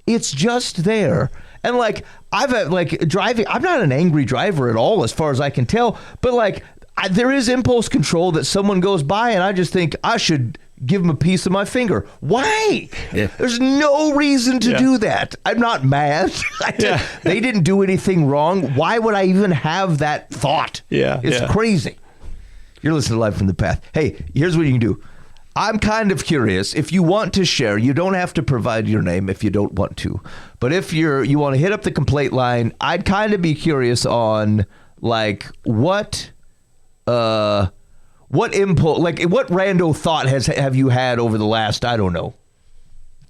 It's just there. And like, I've had, like, driving, I'm not an angry driver at all as far as I can tell, but like, there is impulse control that someone goes by and I just think I should give them a piece of my finger. Why? Yeah. There's no reason to do that. I'm not mad. They didn't do anything wrong. Why would I even have that thought? It's crazy. You're listening to Live from the Path. Hey, here's what you can do. I'm kind of curious. If you want to share, you don't have to provide your name if you don't want to. But if you want to hit up the complaint line, I'd kind of be curious on, like, what impulse, like, what rando thought have you had over the last, I don't know,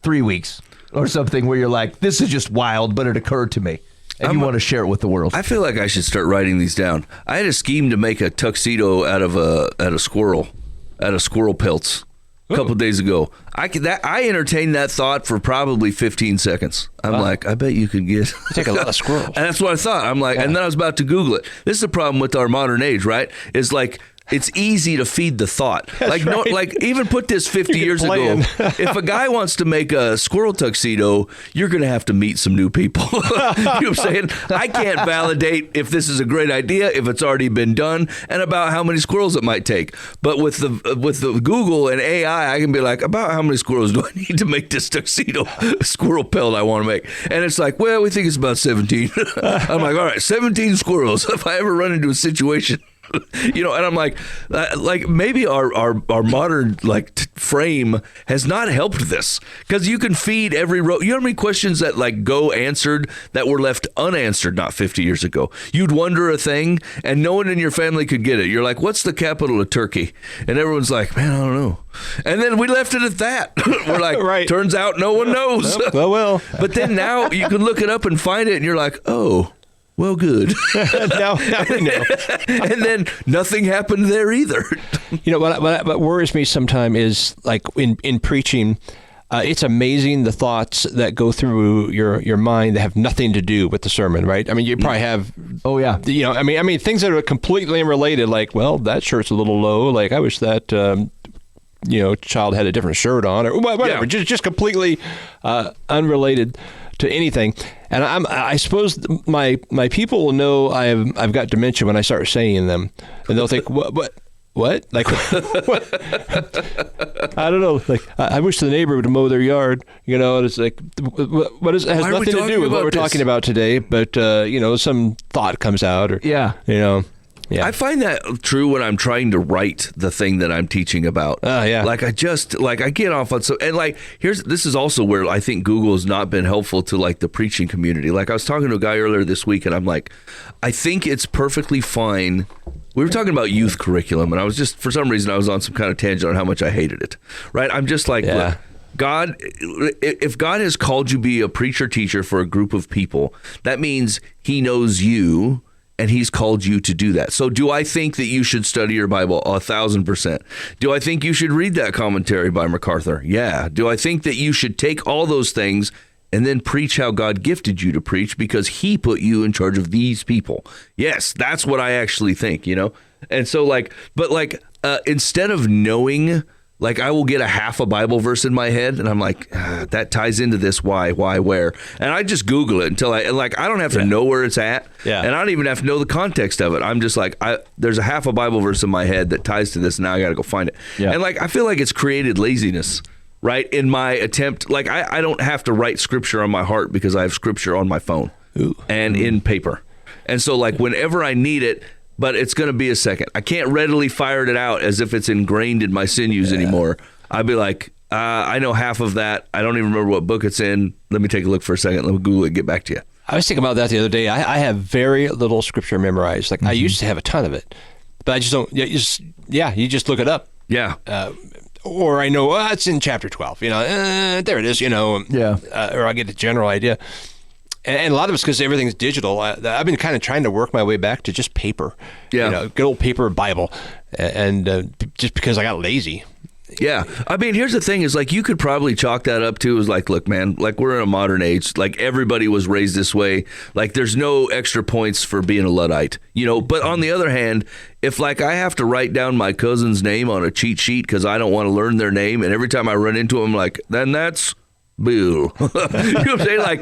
3 weeks or something, where you're like, this is just wild, but it occurred to me. And you want to share it with the world. I feel like I should start writing these down. I had a scheme to make a tuxedo out of a squirrel pelts a couple of days ago. I entertained that thought for probably 15 seconds. I'm like, I bet you could get take a lot of squirrels. And that's what I thought. I'm like, and then I was about to Google it. This is the problem with our modern age, right? Is like, it's easy to feed the thought. Like, right. No, like, even put this 50 years ago. If a guy wants to make a squirrel tuxedo, you're going to have to meet some new people. You know what I'm saying? I can't validate if this is a great idea, if it's already been done, and about how many squirrels it might take. But with the Google and AI, I can be like, about how many squirrels do I need to make this tuxedo squirrel pelt I want to make? And it's like, well, we think it's about 17. I'm like, all right, 17 squirrels. If I ever run into a situation. You know, and I'm like maybe our modern frame has not helped this, because you can feed every row. You know how many questions that go answered that were left unanswered not 50 years ago? You'd wonder a thing and no one in your family could get it. You're like, what's the capital of Turkey? And everyone's like, man, I don't know. And then we left it at that. We're like, right. Turns out no one knows. Well. But then now you can look it up and find it and you're like, oh. Well, good. now we know. And then nothing happened there either. You know, what worries me sometimes is, like, in preaching, it's amazing the thoughts that go through your mind that have nothing to do with the sermon, right? I mean, you probably have. Oh yeah. You know, I mean, things that are completely unrelated. Like, well, that shirt's a little low. Like, I wish that. Child had a different shirt on, or whatever. Yeah. Just completely unrelated to anything. And I suppose my people will know I've got dementia when I start saying them, and they'll think, what? Like, what? I don't know. Like, I wish the neighbor would mow their yard. You know, it's like, what is? It has nothing to do with what we're talking about today. But some thought comes out, or yeah. Yeah. I find that true when I'm trying to write the thing that I'm teaching about. Yeah. Like, I get off on this is also where I think Google has not been helpful to the preaching community. Like, I was talking to a guy earlier this week and I'm like, I think it's perfectly fine. We were talking about youth curriculum and I was just, for some reason, I was on some kind of tangent on how much I hated it. Right? I'm just like, look, God, if God has called you to be a preacher teacher for a group of people, that means he knows you. And he's called you to do that. So do I think that you should study your Bible? 1,000%. Do I think you should read that commentary by MacArthur? Yeah. Do I think that you should take all those things and then preach how God gifted you to preach because he put you in charge of these people? Yes, that's what I actually think, And so instead of knowing, I will get a half a Bible verse in my head, and I'm like, that ties into this. Why, where? And I just Google it until I don't have to know where it's at, and I don't even have to know the context of it. I'm just like, there's a half a Bible verse in my head that ties to this, and now I got to go find it. Yeah. And I feel like it's created laziness, right? In my attempt, I don't have to write scripture on my heart because I have scripture on my phone and in paper. And so whenever I need it, but it's going to be a second. I can't readily fire it out as if it's ingrained in my sinews anymore. I'd be like, I know half of that. I don't even remember what book it's in. Let me take a look for a second. Let me Google it and get back to you. I was thinking about that the other day. I have very little scripture memorized. I used to have a ton of it, but I just don't. You just look it up. Yeah. or I know it's in chapter 12. There it is. Or I get the general idea. And a lot of it's because everything's digital. I've been kind of trying to work my way back to just paper. Yeah. Good old paper Bible, and just because I got lazy. Yeah. I mean, here's the thing is like you could probably chalk that up to is like, look, man, like we're in a modern age. Like everybody was raised this way. Like there's no extra points for being a Luddite, But on the other hand, if like I have to write down my cousin's name on a cheat sheet because I don't want to learn their name, and every time I run into them, like, then that's boo. You know what I'm saying? Like,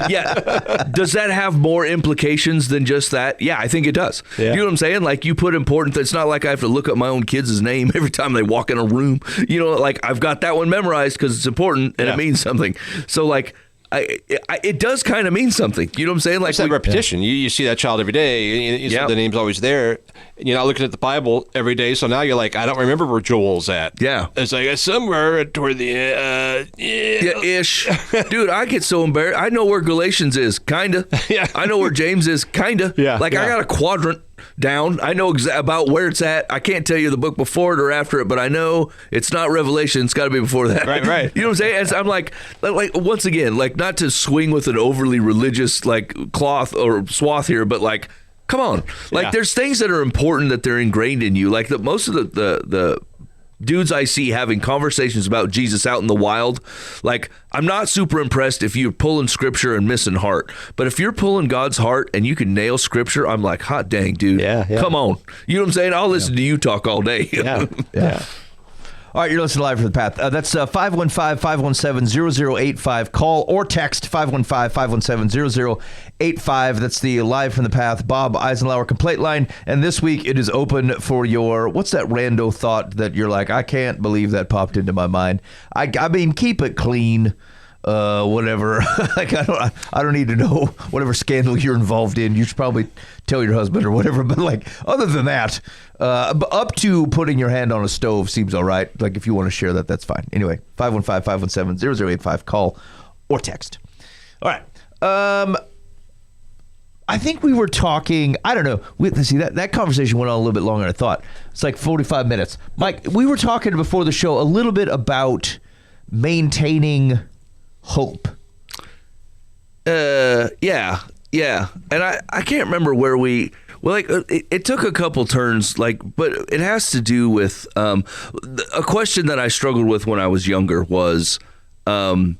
yeah. Does that have more implications than just that? Yeah, I think it does. Yeah. You know what I'm saying? Like, you put important. It's not like I have to look up my own kids' name every time they walk in a room. Like I've got that one memorized because it's important and it means something. So like, it does kind of mean something. You know what I'm saying? Like it's that repetition. You see that child every day. You see the name's always there. You're not looking at the Bible every day, so now you're like, I don't remember where Joel's at. Yeah. It's like somewhere toward the ish. Dude, I get so embarrassed. I know where Galatians is, kind of. Yeah. I know where James is, kind of. Yeah. Like, I got a quadrant down. I know about where it's at. I can't tell you the book before it or after it, but I know it's not Revelation. It's got to be before that. Right. You know what I'm saying? And I'm like, once again, like, not to swing with an overly religious, like, cloth or swath here, but, like, come on. Like, there's things that are important that they're ingrained in you. Like, most of the dudes I see having conversations about Jesus out in the wild, like, I'm not super impressed if you're pulling scripture and missing heart. But if you're pulling God's heart and you can nail scripture, I'm like, hot dang, dude. Yeah. Come on. You know what I'm saying? I'll listen to you talk all day. Yeah. All right, you're listening to Live from the Path. That's 515-517-0085. Call or text 515-517-0085. That's the Live from the Path Bob Eisenhower complaint line. And this week it is open for your, what's that rando thought that you're like, I can't believe that popped into my mind. I mean, keep it clean. Whatever. Like I don't need to know whatever scandal you're involved in. You should probably tell your husband or whatever. But like other than that, up to putting your hand on a stove seems all right. Like if you want to share that, that's fine. Anyway, 515-517-0085. Call or text. All right. I think we were talking. I don't know. See that conversation went on a little bit longer than I thought. It's like 45 minutes. Mike, we were talking before the show a little bit about maintaining hope. Yeah. And I can't remember where it took a couple turns, but it has to do with a question that I struggled with when I was younger was I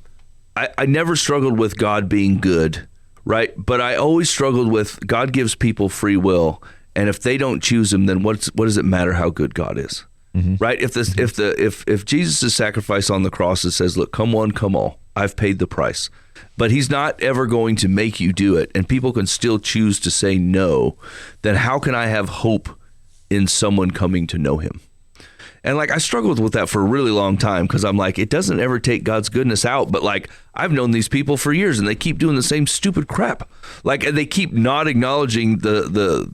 never struggled with God being good, right? But I always struggled with God gives people free will, and if they don't choose him, then what does it matter how good God is? Mm-hmm. Right? If Jesus' sacrifice on the cross says, look, come one, come all, I've paid the price. But he's not ever going to make you do it, and people can still choose to say no, then how can I have hope in someone coming to know him? And like I struggled with that for a really long time because I'm like, it doesn't ever take God's goodness out, but like I've known these people for years and they keep doing the same stupid crap. Like, and they keep not acknowledging the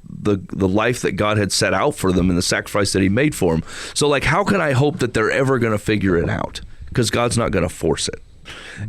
life that God had set out for them and the sacrifice that he made for them. So like, how can I hope that they're ever going to figure it out? Because God's not going to force it.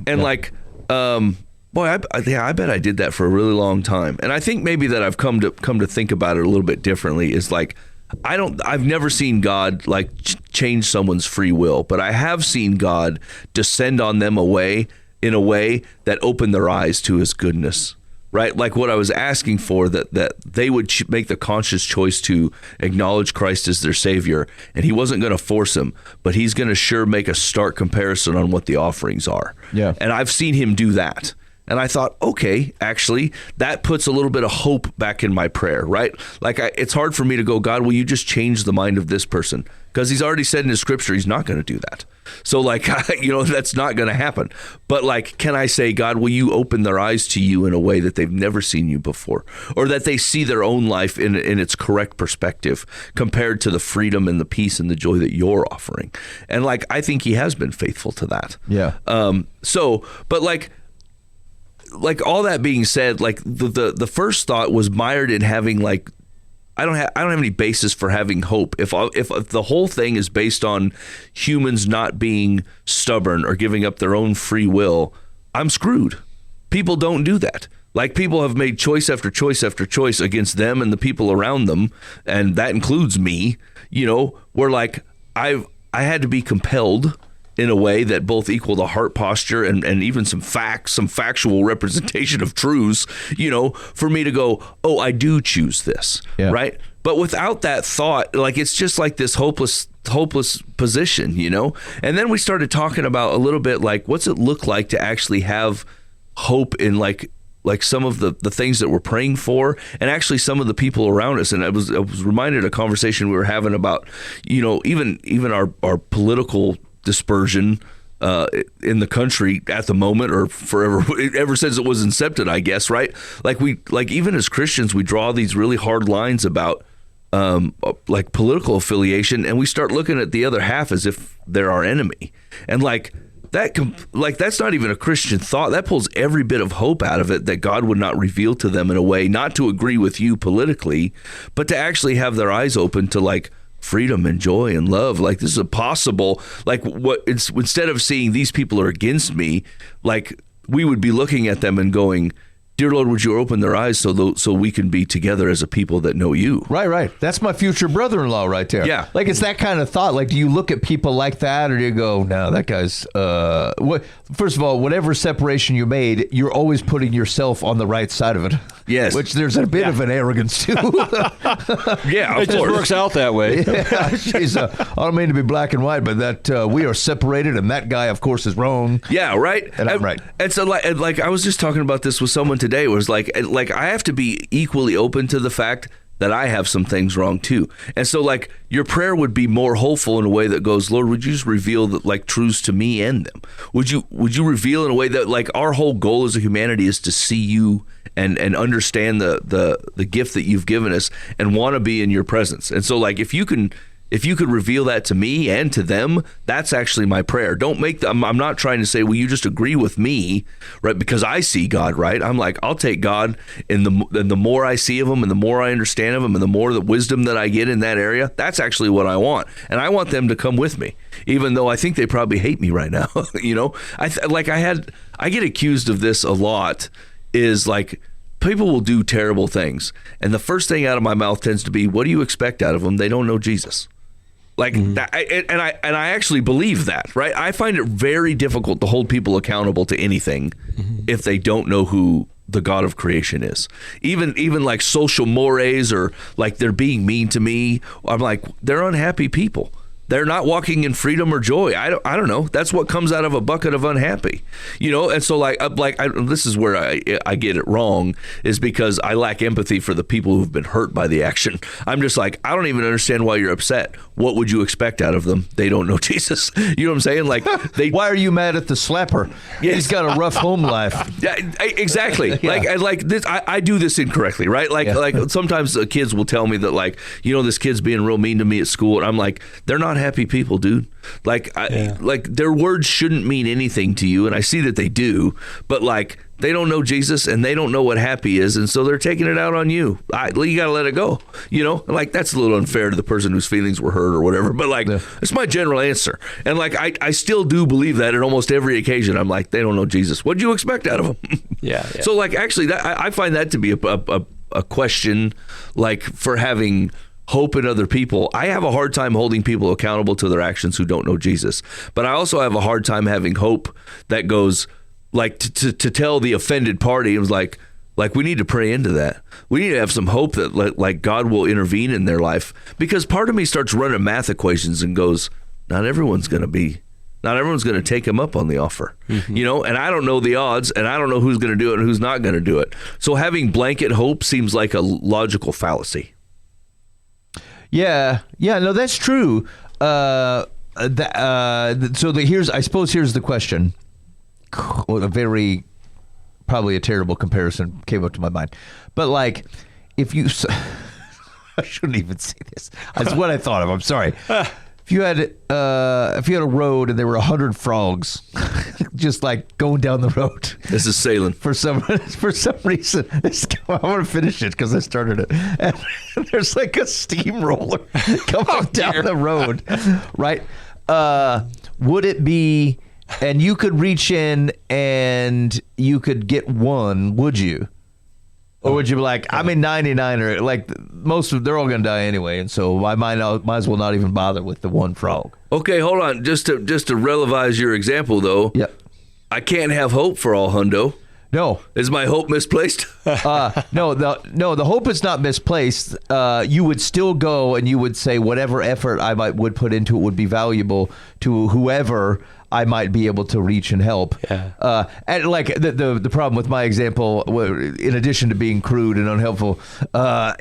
And like, boy, I bet I did that for a really long time. And I think maybe that I've come to think about it a little bit differently is like, I've never seen God like change someone's free will, but I have seen God descend on them in a way that opened their eyes to his goodness, right? Like what I was asking for, that they would make the conscious choice to acknowledge Christ as their Savior, and he wasn't going to force them, but he's going to sure make a stark comparison on what the offerings are. Yeah. And I've seen him do that. And I thought, okay, actually, that puts a little bit of hope back in my prayer, right? Like, it's hard for me to go, God, will you just change the mind of this person? Because he's already said in his scripture, he's not going to do that. So, like, that's not going to happen. But, like, can I say, God, will you open their eyes to you in a way that they've never seen you before? Or that they see their own life in its correct perspective compared to the freedom and the peace and the joy that you're offering? And, like, I think he has been faithful to that. Yeah. But, like all that being said, like the first thought was mired in having like I don't have any basis for having hope. If the whole thing is based on humans not being stubborn or giving up their own free will, I'm screwed. People don't do that. Like people have made choice after choice after choice against them and the people around them, and that includes me. Where like I I had to be compelled in a way that both equaled a heart posture and even some facts, some factual representation of truths, for me to go, oh, I do choose this, right? But without that thought, like, it's just like this hopeless position, And then we started talking about a little bit, like, what's it look like to actually have hope in like some of the things that we're praying for, and actually some of the people around us. And I was reminded of a conversation we were having about, even our political dispersion in the country at the moment, or forever, ever since it was incepted, I guess, right? Like even as Christians, we draw these really hard lines about like political affiliation, and we start looking at the other half as if they're our enemy, and that's not even a Christian thought. That pulls every bit of hope out of it, that God would not reveal to them in a way not to agree with you politically, but to actually have their eyes open to like freedom and joy and love. Like, this is a possible, like, instead of seeing these people are against me, like, we would be looking at them and going, dear Lord, would you open their eyes so we can be together as a people that know you? Right. That's my future brother-in-law right there. Yeah. Like, it's that kind of thought. Like, do you look at people like that, or do you go, no, that guy's, first of all, whatever separation you made, you're always putting yourself on the right side of it. Yes. Which there's a bit of an arrogance, too. Yeah, it just works out that way. I don't mean to be black and white, but that we are separated, and that guy, of course, is wrong. Yeah, right. And I'm right. And so, like I was just talking about this with someone today. It was like I have to be equally open to the fact that I have some things wrong too. And so, like, your prayer would be more hopeful in a way that goes, Lord, would you just reveal that, like, truths to me and them? Would you reveal in a way that, like, our whole goal as a humanity is to see you and understand the gift that you've given us and want to be in your presence. And so, like, if you could reveal that to me and to them, that's actually my prayer. Don't make I'm not trying to say, well, you just agree with me, right? Because I see God, right? I'm like, I'll take God, and the more I see of him, and the more I understand of him, and the more the wisdom that I get in that area, that's actually what I want. And I want them to come with me, even though I think they probably hate me right now. I get accused of this a lot, is like, people will do terrible things, and the first thing out of my mouth tends to be, what do you expect out of them? They don't know Jesus. Like that, and I actually believe that, right? I find it very difficult to hold people accountable to anything if they don't know who the God of creation is. Even like social mores, or like they're being mean to me, I'm like, they're unhappy people. They're not walking in freedom or joy. I don't know. That's what comes out of a bucket of unhappy, And so this is where I get it wrong, is because I lack empathy for the people who've been hurt by the action. I'm just like, I don't even understand why you're upset. What would you expect out of them? They don't know Jesus. You know what I'm saying? Like, why are you mad at the slapper? Yes. He's got a rough home life. Yeah, exactly. Yeah. Like this, I do this incorrectly, right? Like sometimes kids will tell me that, like, this kid's being real mean to me at school, and I'm like, they're not happy people, dude. Like their words shouldn't mean anything to you, and I see that they do, but like, they don't know Jesus, and they don't know what happy is, and so they're taking it out on you. You got to let it go, Like, that's a little unfair to the person whose feelings were hurt or whatever, but like, it's my general answer. And like, I still do believe that at almost every occasion. I'm like, they don't know Jesus. What'd you expect out of them? Yeah. So like, actually, I find that to be a question, like, for having hope in other people. I have a hard time holding people accountable to their actions who don't know Jesus, but I also have a hard time having hope that goes, like, to tell the offended party, it was like we need to pray into that. We need to have some hope that like God will intervene in their life, because part of me starts running math equations and goes, not everyone's going to take him up on the offer, and I don't know the odds, and I don't know who's going to do it and who's not going to do it. So having blanket hope seems like a logical fallacy. Yeah, no, that's true. Here's the question. Probably a terrible comparison came up to my mind, but like, if you, I shouldn't even say this. That's what I thought of. I'm sorry. If you had a road and there were 100 frogs, just like going down the road. This is sailing. For some reason, I want to finish it because I started it. And there's like a steamroller coming down the road, right? Would it be, and you could reach in and you could get one? Would you? Or would you be like, I'm in 99, or like they're all going to die anyway, and so I might as well not even bother with the one frog. Okay, hold on. Just to relativize your example, though. Yep. I can't have hope for all hundo. No. Is my hope misplaced? No, the hope is not misplaced. You would still go and you would say whatever effort I would put into it would be valuable to whoever I might be able to reach and help. Yeah. And like the problem with my example, in addition to being crude and unhelpful,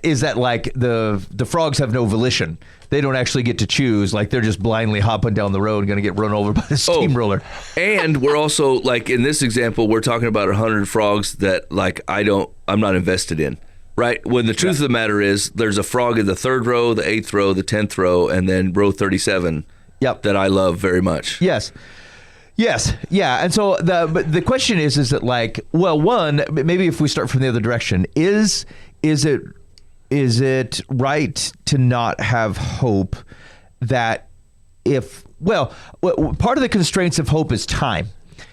is that like the frogs have no volition. They don't actually get to choose. Like they're just blindly hopping down the road and going to get run over by the steamroller. And we're also like in this example, we're talking about 100 frogs that like I'm not invested in. Right? When the truth of the matter is there's a frog in the 3rd row, the 8th row, the 10th row, and then row 37 that I love very much. Yes. Yeah. And so the question is that like, well, one, maybe if we start from the other direction, is it right to not have hope that part of the constraints of hope is time.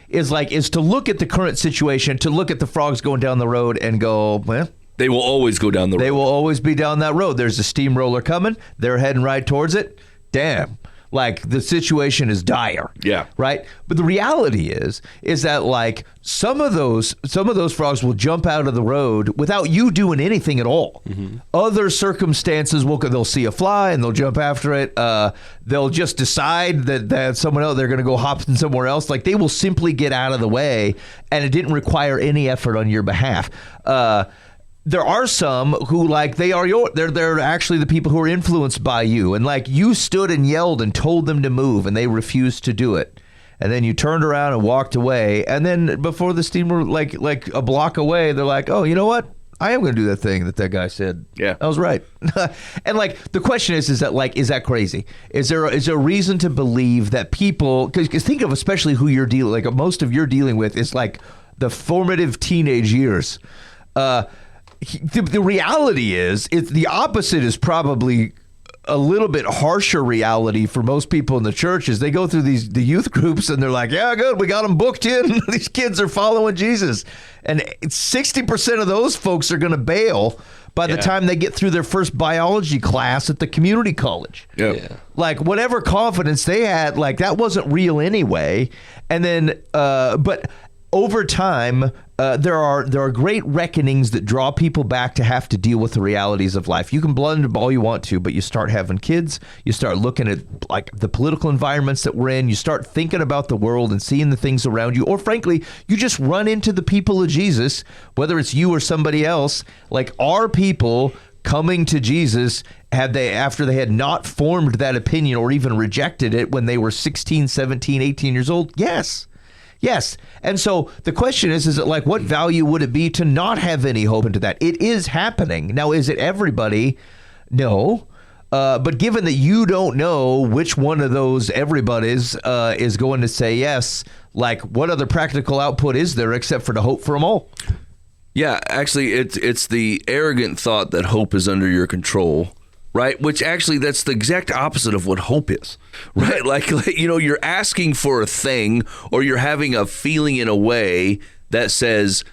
Is to look at the current situation, to look at the frogs going down the road and go, well, they will always go down the road. They will always be down that road. There's a steamroller coming. They're heading right towards it. Damn. Like the situation is dire. Yeah. Right. But the reality is that like some of those frogs will jump out of the road without you doing anything at all. Mm-hmm. Other circumstances they'll see a fly and they'll jump after it. They'll just decide that someone else, they're going to go hopping somewhere else. Like they will simply get out of the way, and it didn't require any effort on your behalf. There are some who like they're actually the people who are influenced by you, and like you stood and yelled and told them to move and they refused to do it, and then you turned around and walked away, and then before the steamer like a block away, they're like, oh, you know what, I am going to do that thing that guy said. Yeah, I was right. And like the question is that crazy? Is there a reason to believe that people, because think of especially who you're dealing, like most of you're dealing with is like the formative teenage years. The reality is, the opposite is probably a little bit harsher reality for most people in the church. Is they go through the youth groups and they're like, yeah, good, we got them booked in. These kids are following Jesus. And 60% of those folks are going to bail by the time they get through their first biology class at the community college. Yeah. Like whatever confidence they had, like that wasn't real anyway. And then, but over time, there are great reckonings that draw people back to have to deal with the realities of life. You can blunder all you want to, but you start having kids, you start looking at like the political environments that we're in, you start thinking about the world and seeing the things around you, or frankly, you just run into the people of Jesus, whether it's you or somebody else. Like, are people coming to Jesus after they had not formed that opinion or even rejected it when they were 16, 17, 18 years old? Yes. And so the question is it like, what value would it be to not have any hope into that? It is happening. Now, is it everybody? No. But given that you don't know which one of those everybody's is going to say yes, like what other practical output is there except for the hope for them all? Yeah, actually, it's the arrogant thought that hope is under your control. Right, which actually that's the exact opposite of what hope is, right? Like you're asking for a thing, or you're having a feeling in a way that says,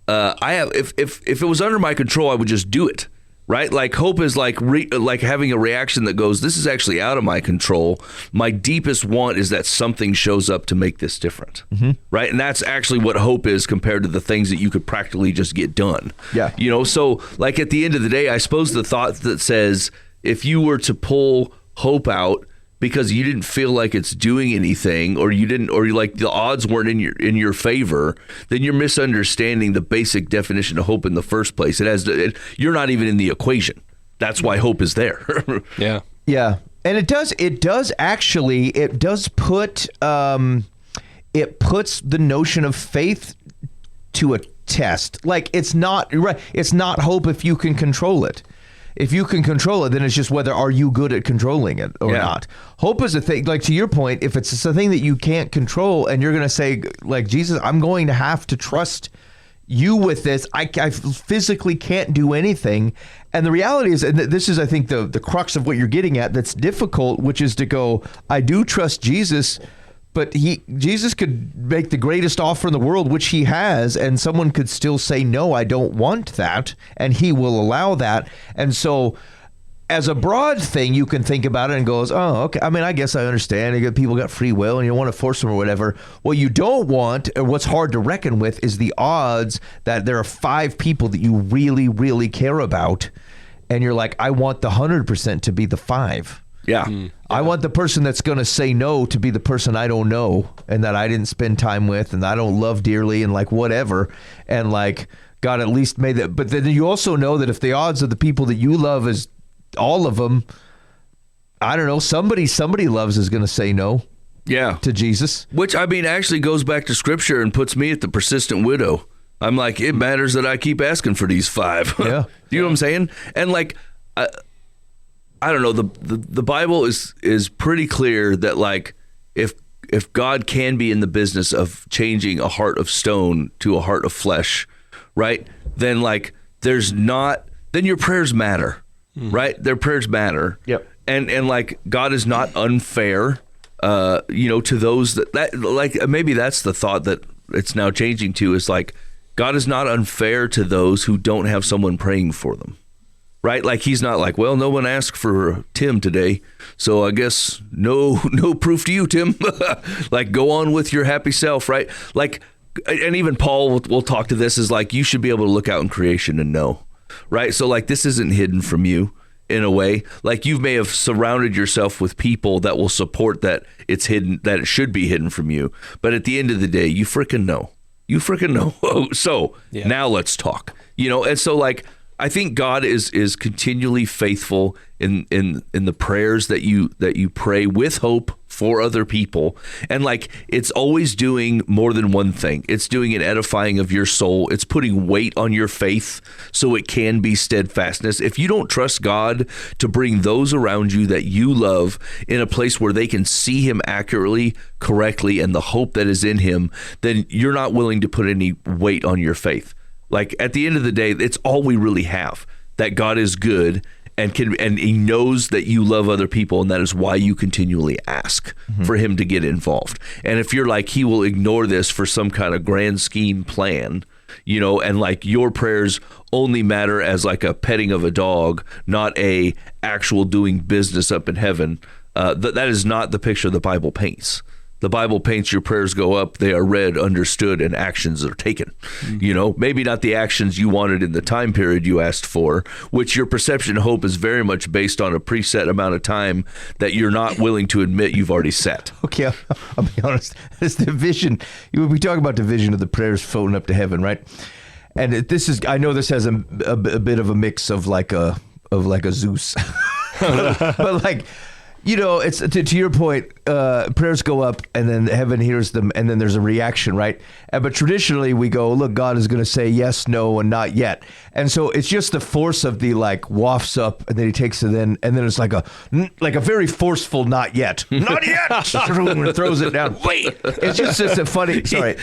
if it was under my control, I would just do it, right? Like hope is like having a reaction that goes, this is actually out of my control. My deepest want is that something shows up to make this different, right? And that's actually what hope is compared to the things that you could practically just get done. Yeah, so like at the end of the day, I suppose the thought that says, if you were to pull hope out because you didn't feel like it's doing anything, or like the odds weren't in your favor, then you're misunderstanding the basic definition of hope in the first place. You're not even in the equation. That's why hope is there. Yeah. And it does put it puts the notion of faith to a test. Like it's not hope if you can control it. If you can control it, then it's just whether are you good at controlling it or not. Hope is a thing, like to your point, if it's a thing that you can't control and you're going to say, like, Jesus, I'm going to have to trust you with this. I physically can't do anything. And the reality is, and this is, I think, the crux of what you're getting at that's difficult, which is to go, I do trust Jesus, But Jesus could make the greatest offer in the world, which he has, and someone could still say, no, I don't want that, and he will allow that. And so as a broad thing, you can think about it and goes, oh, okay. I mean, I guess I understand. People got free will and you don't want to force them or whatever. What you don't want, or what's hard to reckon with, is the odds that there are 5 people that you really, really care about, and you're like, I want the 100% to be the 5. Yeah. I want the person that's going to say no to be the person I don't know and that I didn't spend time with and I don't love dearly and like whatever. And like God at least made that. But then you also know that if the odds of the people that you love is all of them, I don't know, somebody loves is going to say no. Yeah. To Jesus. Which, I mean, actually goes back to Scripture and puts me at the persistent widow. I'm like, it matters that I keep asking for these 5. Yeah. You know what I'm saying? And like, I don't know, the Bible is pretty clear that like if God can be in the business of changing a heart of stone to a heart of flesh, right? Then like then your prayers matter, right? Their prayers matter. Yep. And like God is not unfair, to those that like maybe that's the thought that it's now changing to, is like God is not unfair to those who don't have someone praying for them. Right? Like he's not like, well, no one asked for Tim today, so I guess no proof to you, Tim. Like, go on with your happy self, right? Like, and even Paul will talk to this, is like, you should be able to look out in creation and know, right? So like, this isn't hidden from you in a way. Like, you may have surrounded yourself with people that will support that it's hidden, that it should be hidden from you. But at the end of the day, you freaking know. You freaking know. So now let's talk, and so like, I think God is continually faithful in the prayers that you pray with hope for other people, and like it's always doing more than one thing. It's doing an edifying of your soul. It's putting weight on your faith so it can be steadfastness. If you don't trust God to bring those around you that you love in a place where they can see him accurately, correctly, and the hope that is in him, then you're not willing to put any weight on your faith. Like at the end of the day, it's all we really have, that God is good and he knows that you love other people, and that is why you continually ask for him to get involved. And if you're like, he will ignore this for some kind of grand scheme plan, and like your prayers only matter as like a petting of a dog, not a actual doing business up in heaven, that is not the picture the Bible paints. The Bible paints your prayers go up, they are read, understood, and actions are taken. Maybe not the actions you wanted in the time period you asked for, which your perception of hope is very much based on a preset amount of time that you're not willing to admit you've already set. Okay, I'll be honest. This division, we talk about division of the prayers floating up to heaven, right? And I know this has a bit of a mix of like a Zeus, but like, it's to your point, prayers go up and then heaven hears them and then there's a reaction, right? But traditionally we go, look, God is going to say yes, no, and not yet. And so it's just the force of the like wafts up and then he takes it in and then it's like a very forceful not yet. Not yet! Throws it down. Wait! It's just a funny, sorry.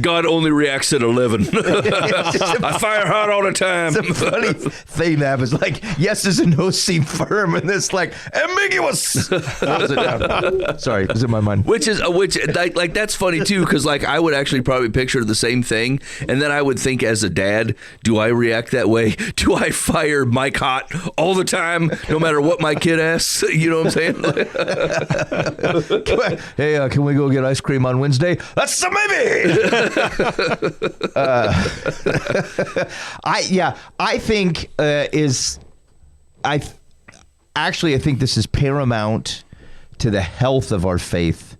God only reacts at 11. I fire hard all the time. It's a funny thing that happens. Like, yeses and no's seem firm and it's like ambiguous. Throws it down. Sorry, it was in my mind. Which like that's funny too, because like I would actually probably picture the same thing, and then I would think, as a dad, do I react that way? Do I fire Mike hot all the time, no matter what my kid asks? You know what I'm saying? Hey, can we go get ice cream on Wednesday? That's a maybe. I think this is paramount to the health of our faith,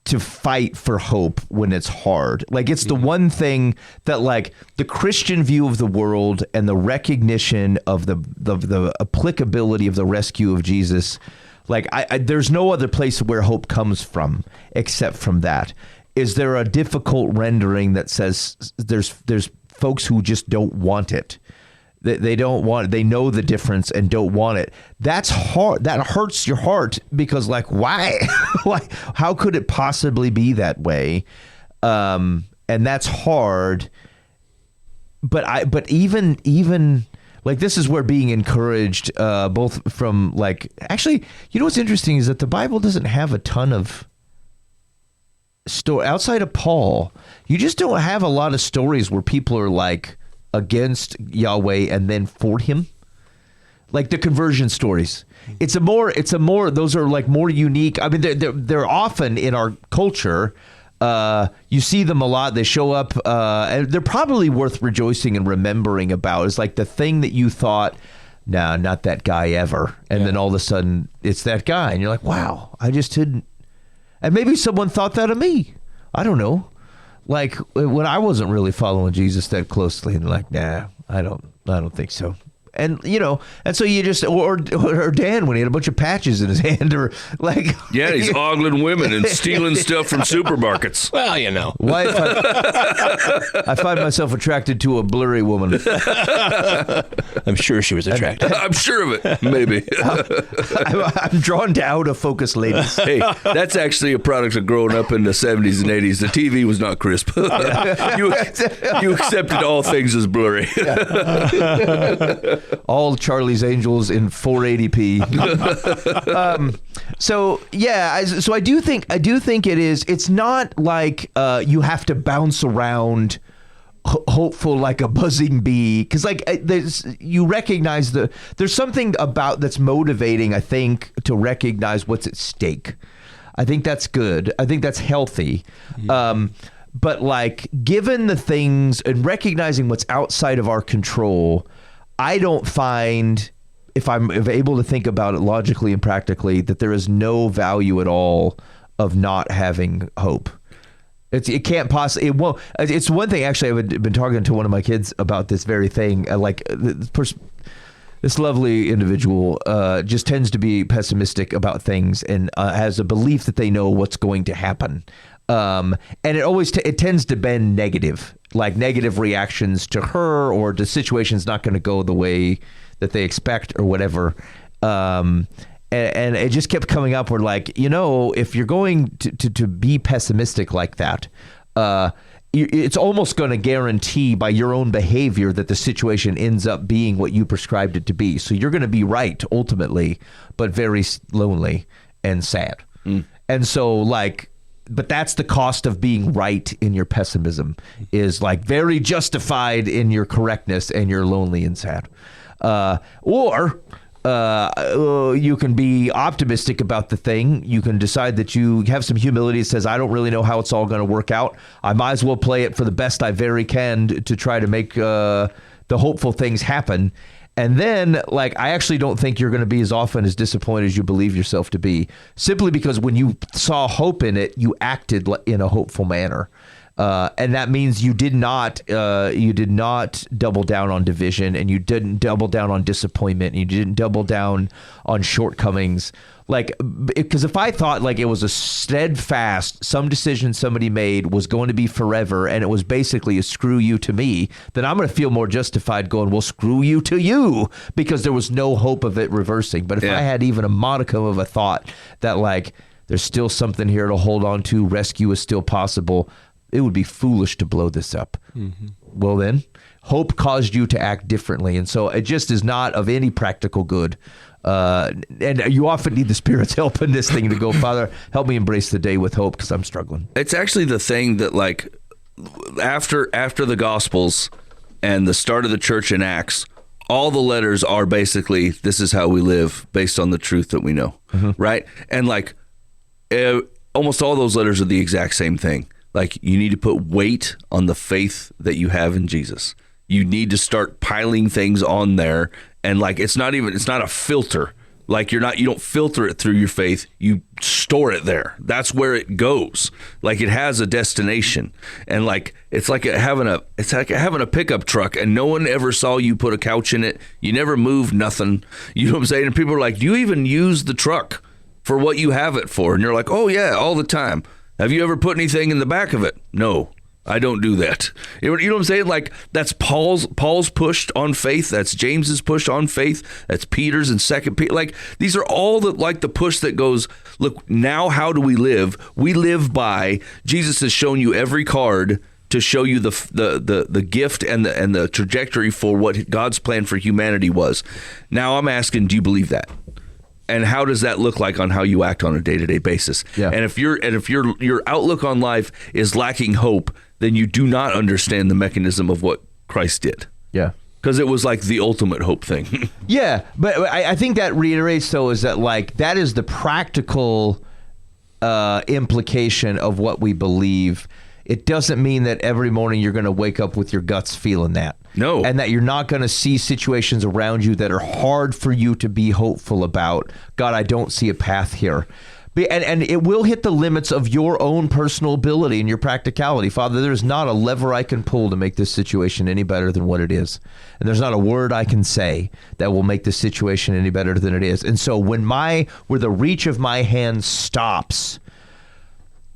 to fight for hope when it's hard. Like, it's the one thing that, like, the Christian view of the world and the recognition of the applicability of the rescue of Jesus, like, there's no other place where hope comes from except from that. Is there a difficult rendering that says there's folks who just don't want it? They don't want it. They know the difference and don't want it. That's hard. That hurts your heart because, like, why? How could it possibly be that way? And that's hard. But even like, this is where being encouraged, both from, like, actually, what's interesting is that the Bible doesn't have a ton of outside of Paul, you just don't have a lot of stories where people are like against Yahweh and then for him. Like the conversion stories. It's a more those are like more unique. I mean, they're often in our culture. You see them a lot. They show up, and they're probably worth rejoicing and remembering about. It's like the thing that you thought, nah, not that guy ever. And then all of a sudden it's that guy. And you're like, wow, I just didn't. And maybe someone thought that of me. I don't know. Like when I wasn't really following Jesus that closely, and like, nah, I don't think so. And and so you just or Dan when he had a bunch of patches in his hand, or like he's ogling women and stealing stuff from supermarkets. Well, wife, I find myself attracted to a blurry woman. I'm sure she was attractive. I'm sure of it. Maybe. I'm drawn to out of focus ladies. Hey, that's actually a product of growing up in the 70s and 80s. The TV was not crisp. You accepted all things as blurry. All Charlie's Angels in 480p. So I do think it is. It's not like you have to bounce around hopeful like a buzzing bee, because like you recognize there's something about that's motivating. I think to recognize what's at stake. I think that's good. I think that's healthy. But like given the things and recognizing what's outside of our control, I don't find, if I'm able to think about it logically and practically, that there is no value at all of not having hope. It can't possibly. It won't. It's one thing. Actually, I've been talking to one of my kids about this very thing. Like this lovely individual just tends to be pessimistic about things and has a belief that they know what's going to happen. And it always it tends to bend negative, like negative reactions to her or the situation's not going to go the way that they expect or whatever. And it just kept coming up where like, if you're going to be pessimistic like that, it's almost going to guarantee by your own behavior that the situation ends up being what you prescribed it to be. So you're going to be right ultimately, but very lonely and sad. And so like, but that's the cost of being right in your pessimism, is like very justified in your correctness and you're lonely and sad. Or you can be optimistic about the thing. You can decide that you have some humility that says, I don't really know how it's all going to work out. I might as well play it for the best I very can to try to make the hopeful things happen. And then, like, I actually don't think you're going to be as often as disappointed as you believe yourself to be, simply because when you saw hope in it, you acted in a hopeful manner. And that means you did not double down on division, and you didn't double down on disappointment, and you didn't double down on shortcomings. Like, because if I thought like it was a steadfast, some decision somebody made was going to be forever, and it was basically a screw you to me, then I'm going to feel more justified going, well, screw you to you, because there was no hope of it reversing. But if I had even a modicum of a thought that like there's still something here to hold on to, rescue is still possible, it would be foolish to blow this up. Well, then, hope caused you to act differently. And so it just is not of any practical good. And you often need the Spirit's help in this thing to go, Father, help me embrace the day with hope, because I'm struggling. It's actually the thing that, like, after the Gospels and the start of the church in Acts, all the letters are basically, this is how we live based on the truth that we know, right? And, like, almost all those letters are the exact same thing. Like, you need to put weight on the faith that you have in Jesus. You need to start piling things on there. And like, it's not a filter. Like, you don't filter it through your faith. You store it there. That's where it goes. Like, it has a destination. And like, it's like having a pickup truck, and no one ever saw you put a couch in it. You never moved nothing. You know what I'm saying? And people are like, do you even use the truck for what you have it for? And you're like, oh yeah, all the time. Have you ever put anything in the back of it? No, I don't do that. You know what I'm saying? Like, that's Paul's pushed on faith. That's James's push on faith. That's Peter's and 2 Peter. Like, these are all the push that goes, look, now how do we live? We live by, Jesus has shown you every card to show you the gift and the trajectory for what God's plan for humanity was. Now I'm asking, do you believe that? And how does that look like on how you act on a day-to-day basis? Yeah. And if your outlook on life is lacking hope, then you do not understand the mechanism of what Christ did. Yeah. Because it was like the ultimate hope thing. Yeah, but I think that reiterates, though, is that like that is the practical implication of what we believe. It doesn't mean that every morning you're going to wake up with your guts feeling that. No. And that you're not going to see situations around you that are hard for you to be hopeful about. God, I don't see a path here. And it will hit the limits of your own personal ability and your practicality. Father, there's not a lever I can pull to make this situation any better than what it is. And there's not a word I can say that will make this situation any better than it is. And so where the reach of my hand stops,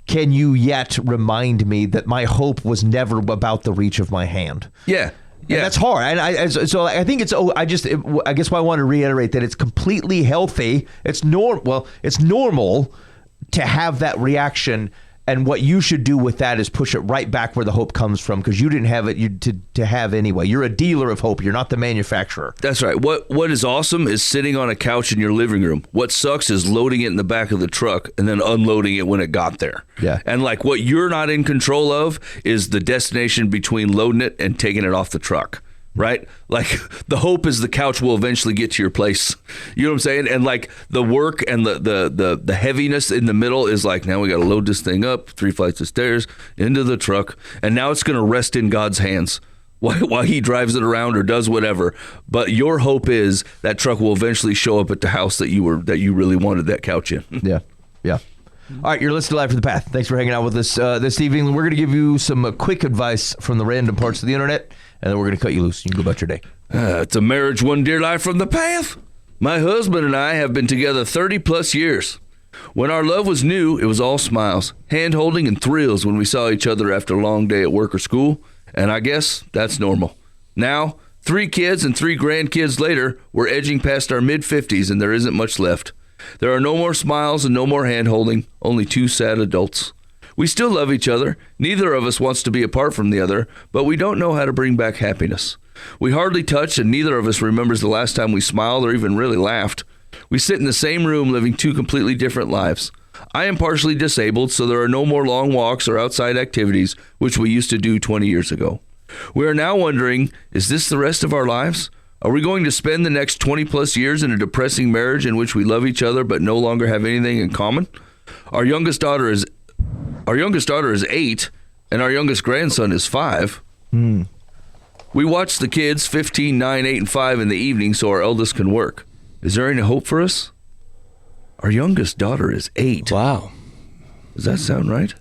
can you yet remind me that my hope was never about the reach of my hand? Yeah. And that's hard. And I think it's. I guess why I want to reiterate that it's completely healthy. It's normal to have that reaction. And what you should do with that is push it right back where the hope comes from, because you didn't have it to have anyway. You're a dealer of hope. You're not the manufacturer. That's right. What is awesome is sitting on a couch in your living room. What sucks is loading it in the back of the truck and then unloading it when it got there. Yeah. And like what you're not in control of is the destination between loading it and taking it off the truck. Right? Like the hope is the couch will eventually get to your place. You know what I'm saying? And like the work and the heaviness in the middle is like, now we got to load this thing up 3 flights of stairs into the truck. And now it's going to rest in God's hands while he drives it around or does whatever. But your hope is that truck will eventually show up at the house that you really wanted that couch in. Yeah. Yeah. All right, you're listening to Live from the Path. Thanks for hanging out with us this evening. We're going to give you some quick advice from the random parts of the internet, and then we're going to cut you loose. You can go about your day. It's a marriage, one dear life from the path. My husband and I have been together 30 plus years. When our love was new, it was all smiles, hand-holding, and thrills when we saw each other after a long day at work or school, and I guess that's normal. Now, 3 kids and 3 grandkids later, we're edging past our mid-50s, and there isn't much left. There are no more smiles and no more hand-holding, only 2 sad adults. We still love each other. Neither of us wants to be apart from the other, but we don't know how to bring back happiness. We hardly touch, and neither of us remembers the last time we smiled or even really laughed. We sit in the same room living 2 completely different lives. I am partially disabled, so there are no more long walks or outside activities, which we used to do 20 years ago. We are now wondering, is this the rest of our lives? Are we going to spend the next 20 plus years in a depressing marriage in which we love each other but no longer have anything in common? Our youngest daughter is 8, and our youngest grandson is 5. We watch the kids 15, 9, 8, and 5 in the evening so our eldest can work. Is there any hope for us? Our youngest daughter is 8. Wow. Does that sound right?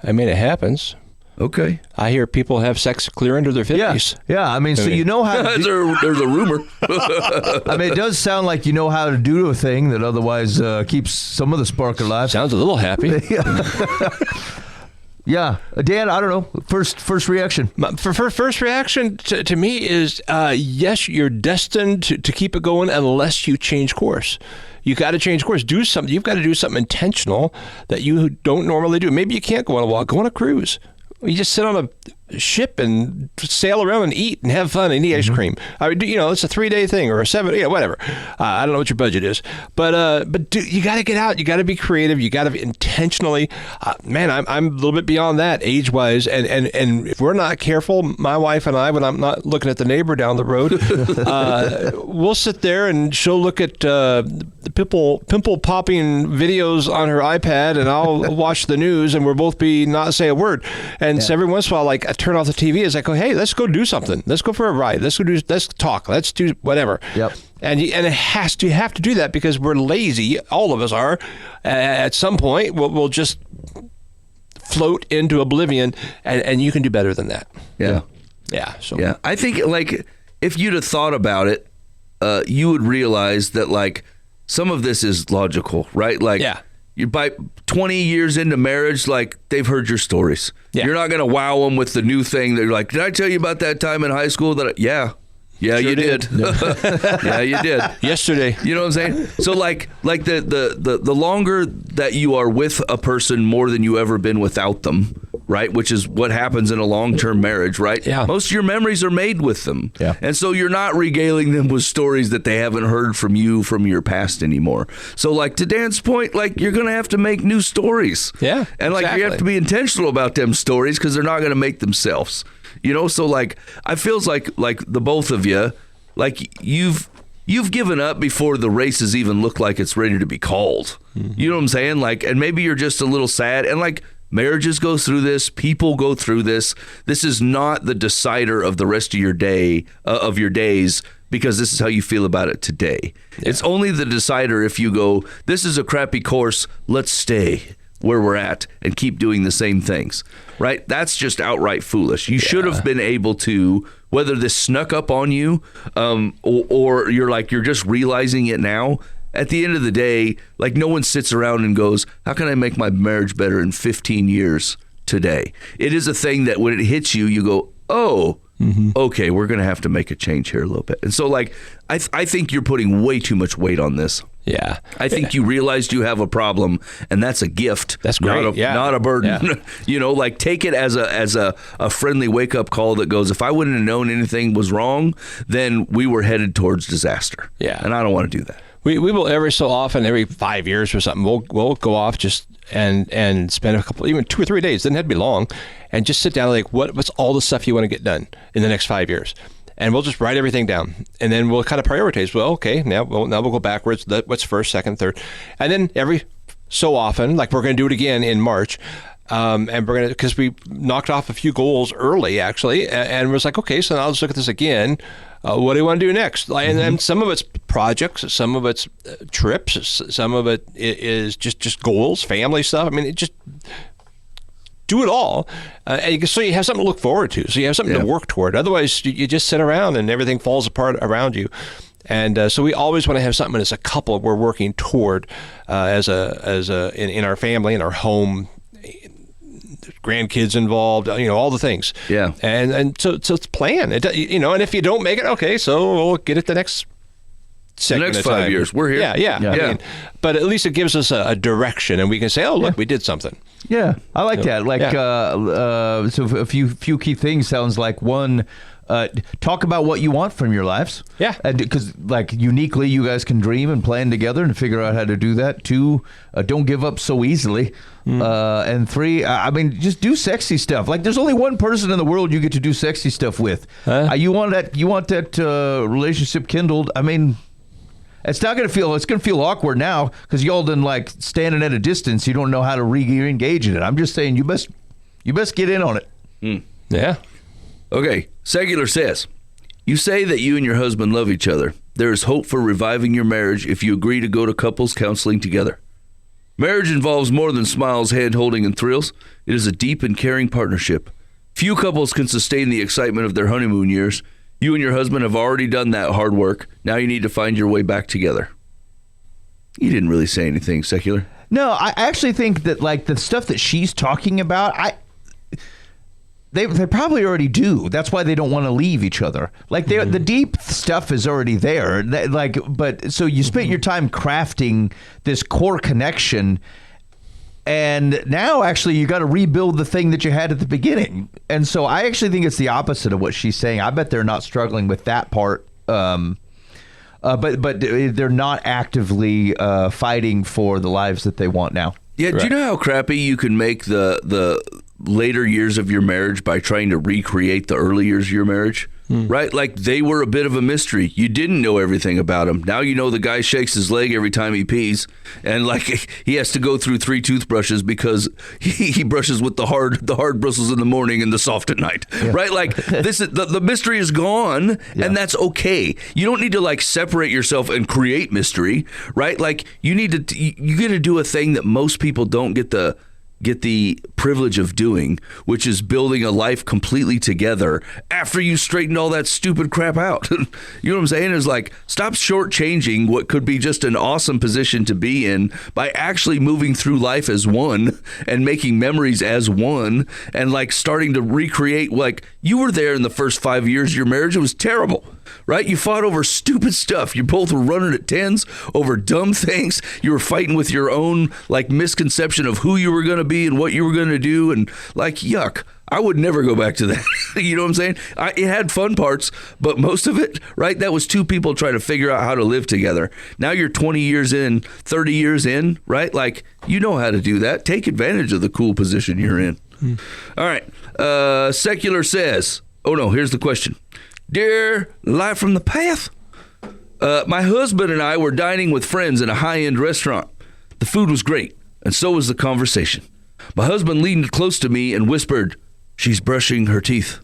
I mean, it happens. Okay. I hear people have sex clear into their 50s. Yeah. I mean, so you know how to There's a rumor. I mean, it does sound like you know how to do a thing that otherwise keeps some of the spark alive. Sounds a little happy. Yeah. Dan, I don't know. First reaction. First reaction to me is, yes, you're destined to keep it going unless you change course. You got to change course. Do something. You've got to do something intentional that you don't normally do. Maybe you can't go on a walk. Go on a cruise. You just sit on a ship and sail around and eat and have fun and eat ice cream. I mean, it's a 3-day thing or a 7, whatever. I don't know what your budget is, but you got to get out. You got to be creative. You got to be intentionally. Man, I'm a little bit beyond that age-wise, and if we're not careful, my wife and I, when I'm not looking at the neighbor down the road, we'll sit there and she'll look at the pimple popping videos on her iPad, and I'll watch the news, and we'll both be not say a word. And so every once in a while, like I turn off the TV, as I go, hey, let's go do something. Let's go for a ride. Let's talk. Let's do whatever. Yep. And you have to do that because we're lazy. All of us are. At some point, we'll just float into oblivion, and you can do better than that. Yeah. Yeah. So Yeah. I think like if you'd have thought about it, you would realize that like some of this is logical, right? Like you by 20 years into marriage, like they've heard your stories. Yeah. You're not going to wow them with the new thing. They're like, did I tell you about that time in high school that Yeah, you did. Yeah, you did. Yesterday. You know what I'm saying? So like the longer that you are with a person more than you ever been without them, right? Which is what happens in a long-term marriage, right? Yeah. Most of your memories are made with them. Yeah. And so you're not regaling them with stories that they haven't heard from you from your past anymore. So like to Dan's point, like you're going to have to make new stories. Yeah, And like you have exactly. to be intentional about them stories because they're not going to make themselves. You know, so like I feels like the both of you, like you've given up before the races even look like it's ready to be called. You know what I'm saying? Like, and maybe you're just a little sad. And like marriages go through this, people go through this. This is not the decider of the rest of your day, of your days, because this is how you feel about it today. It's only the decider if you go, this is a crappy course, let's stay where we're at and keep doing the same things, right? That's just outright foolish. You should have been able to, whether this snuck up on you or you're just realizing it now. At the end of the day, like no one sits around and goes, how can I make my marriage better in 15 years today? It is a thing that when it hits you, you go, oh, okay, we're going to have to make a change here a little bit. And so like, I think you're putting way too much weight on this. Yeah. I think you realized you have a problem, and that's a gift. That's great. Not a burden. Yeah. You know, like take it as a friendly wake up call that goes, if I wouldn't have known anything was wrong, then we were headed towards disaster. Yeah. And I don't want to do that. We will every so often, every 5 years or something, we'll go off just and spend a couple, even 2 or 3 days, doesn't have to be long, and just sit down like what's all the stuff you want to get done in the next 5 years. And we'll just write everything down, and then we'll kind of prioritize. Well, okay, now we'll go backwards. What's first, second, third, and then every so often, like we're going to do it again in March, and we're going to, because we knocked off a few goals early actually, and we're like, okay, so now let's look at this again. What do you want to do next? And then some of it's projects, some of it's trips, some of it is just goals, family stuff. I mean, it just do it all, so you have something to look forward to. So you have something to work toward. Otherwise, you just sit around and everything falls apart around you. And so we always want to have something as a couple we're working toward, in our family, in our home. Grandkids involved, all the things. Yeah. And so it's plan. And if you don't make it, okay, so we'll get it the next second. The next of 5 time. years, we're here. Yeah. I mean, but at least it gives us a direction, and we can say, oh, look, we did something. Yeah, I like that. Like, so a few key things sounds like one. Talk about what you want from your lives. Yeah. Because, like, uniquely, you guys can dream and plan together and figure out how to do that. 2, don't give up so easily. And 3, I mean, just do sexy stuff. Like, there's only one person in the world you get to do sexy stuff with. You want that relationship kindled. I mean, it's going to feel awkward now because y'all done like standing at a distance. You don't know how to re-engage in it. I'm just saying you best get in on it. Yeah. Okay, Secular says, you say that you and your husband love each other. There is hope for reviving your marriage if you agree to go to couples counseling together. Marriage involves more than smiles, hand-holding, and thrills. It is a deep and caring partnership. Few couples can sustain the excitement of their honeymoon years. You and your husband have already done that hard work. Now you need to find your way back together. You didn't really say anything, Secular. No, I actually think that like the stuff that she's talking about, They probably already do. That's why they don't want to leave each other. Like the deep stuff is already there. But so you spent your time crafting this core connection, and now actually you got to rebuild the thing that you had at the beginning. And so I actually think it's the opposite of what she's saying. I bet they're not struggling with that part. But they're not actively fighting for the lives that they want now. Yeah. Do you know how crappy you can make the later years of your marriage by trying to recreate the early years of your marriage, right? Like they were a bit of a mystery. You didn't know everything about them. Now you know the guy shakes his leg every time he pees, and like he has to go through 3 toothbrushes because he brushes with the hard bristles in the morning and the soft at night, right? Like this is the mystery is gone, and that's okay. You don't need to like separate yourself and create mystery, right? Like you need to you get to do a thing that most people don't get the privilege of doing, which is building a life completely together after you straighten all that stupid crap out. You know what I'm saying? Is like, stop shortchanging what could be just an awesome position to be in by actually moving through life as one and making memories as one and like starting to recreate, like you were there in the first 5 years of your marriage. It was terrible. right? You fought over stupid stuff. You both were running at 10s over dumb things. You were fighting with your own like misconception of who you were going to be and what you were going to do. And like, yuck. I would never go back to that. You know what I'm saying? It had fun parts, but most of it, right? That was two people trying to figure out how to live together. Now you're 20 years in, 30 years in, right? Like, you know how to do that. Take advantage of the cool position you're in. All right. Secular says, oh no, here's the question. Dear Live from the Path, my husband and I were dining with friends in a high-end restaurant. The food was great, and so was the conversation. My husband leaned close to me and whispered, "She's brushing her teeth."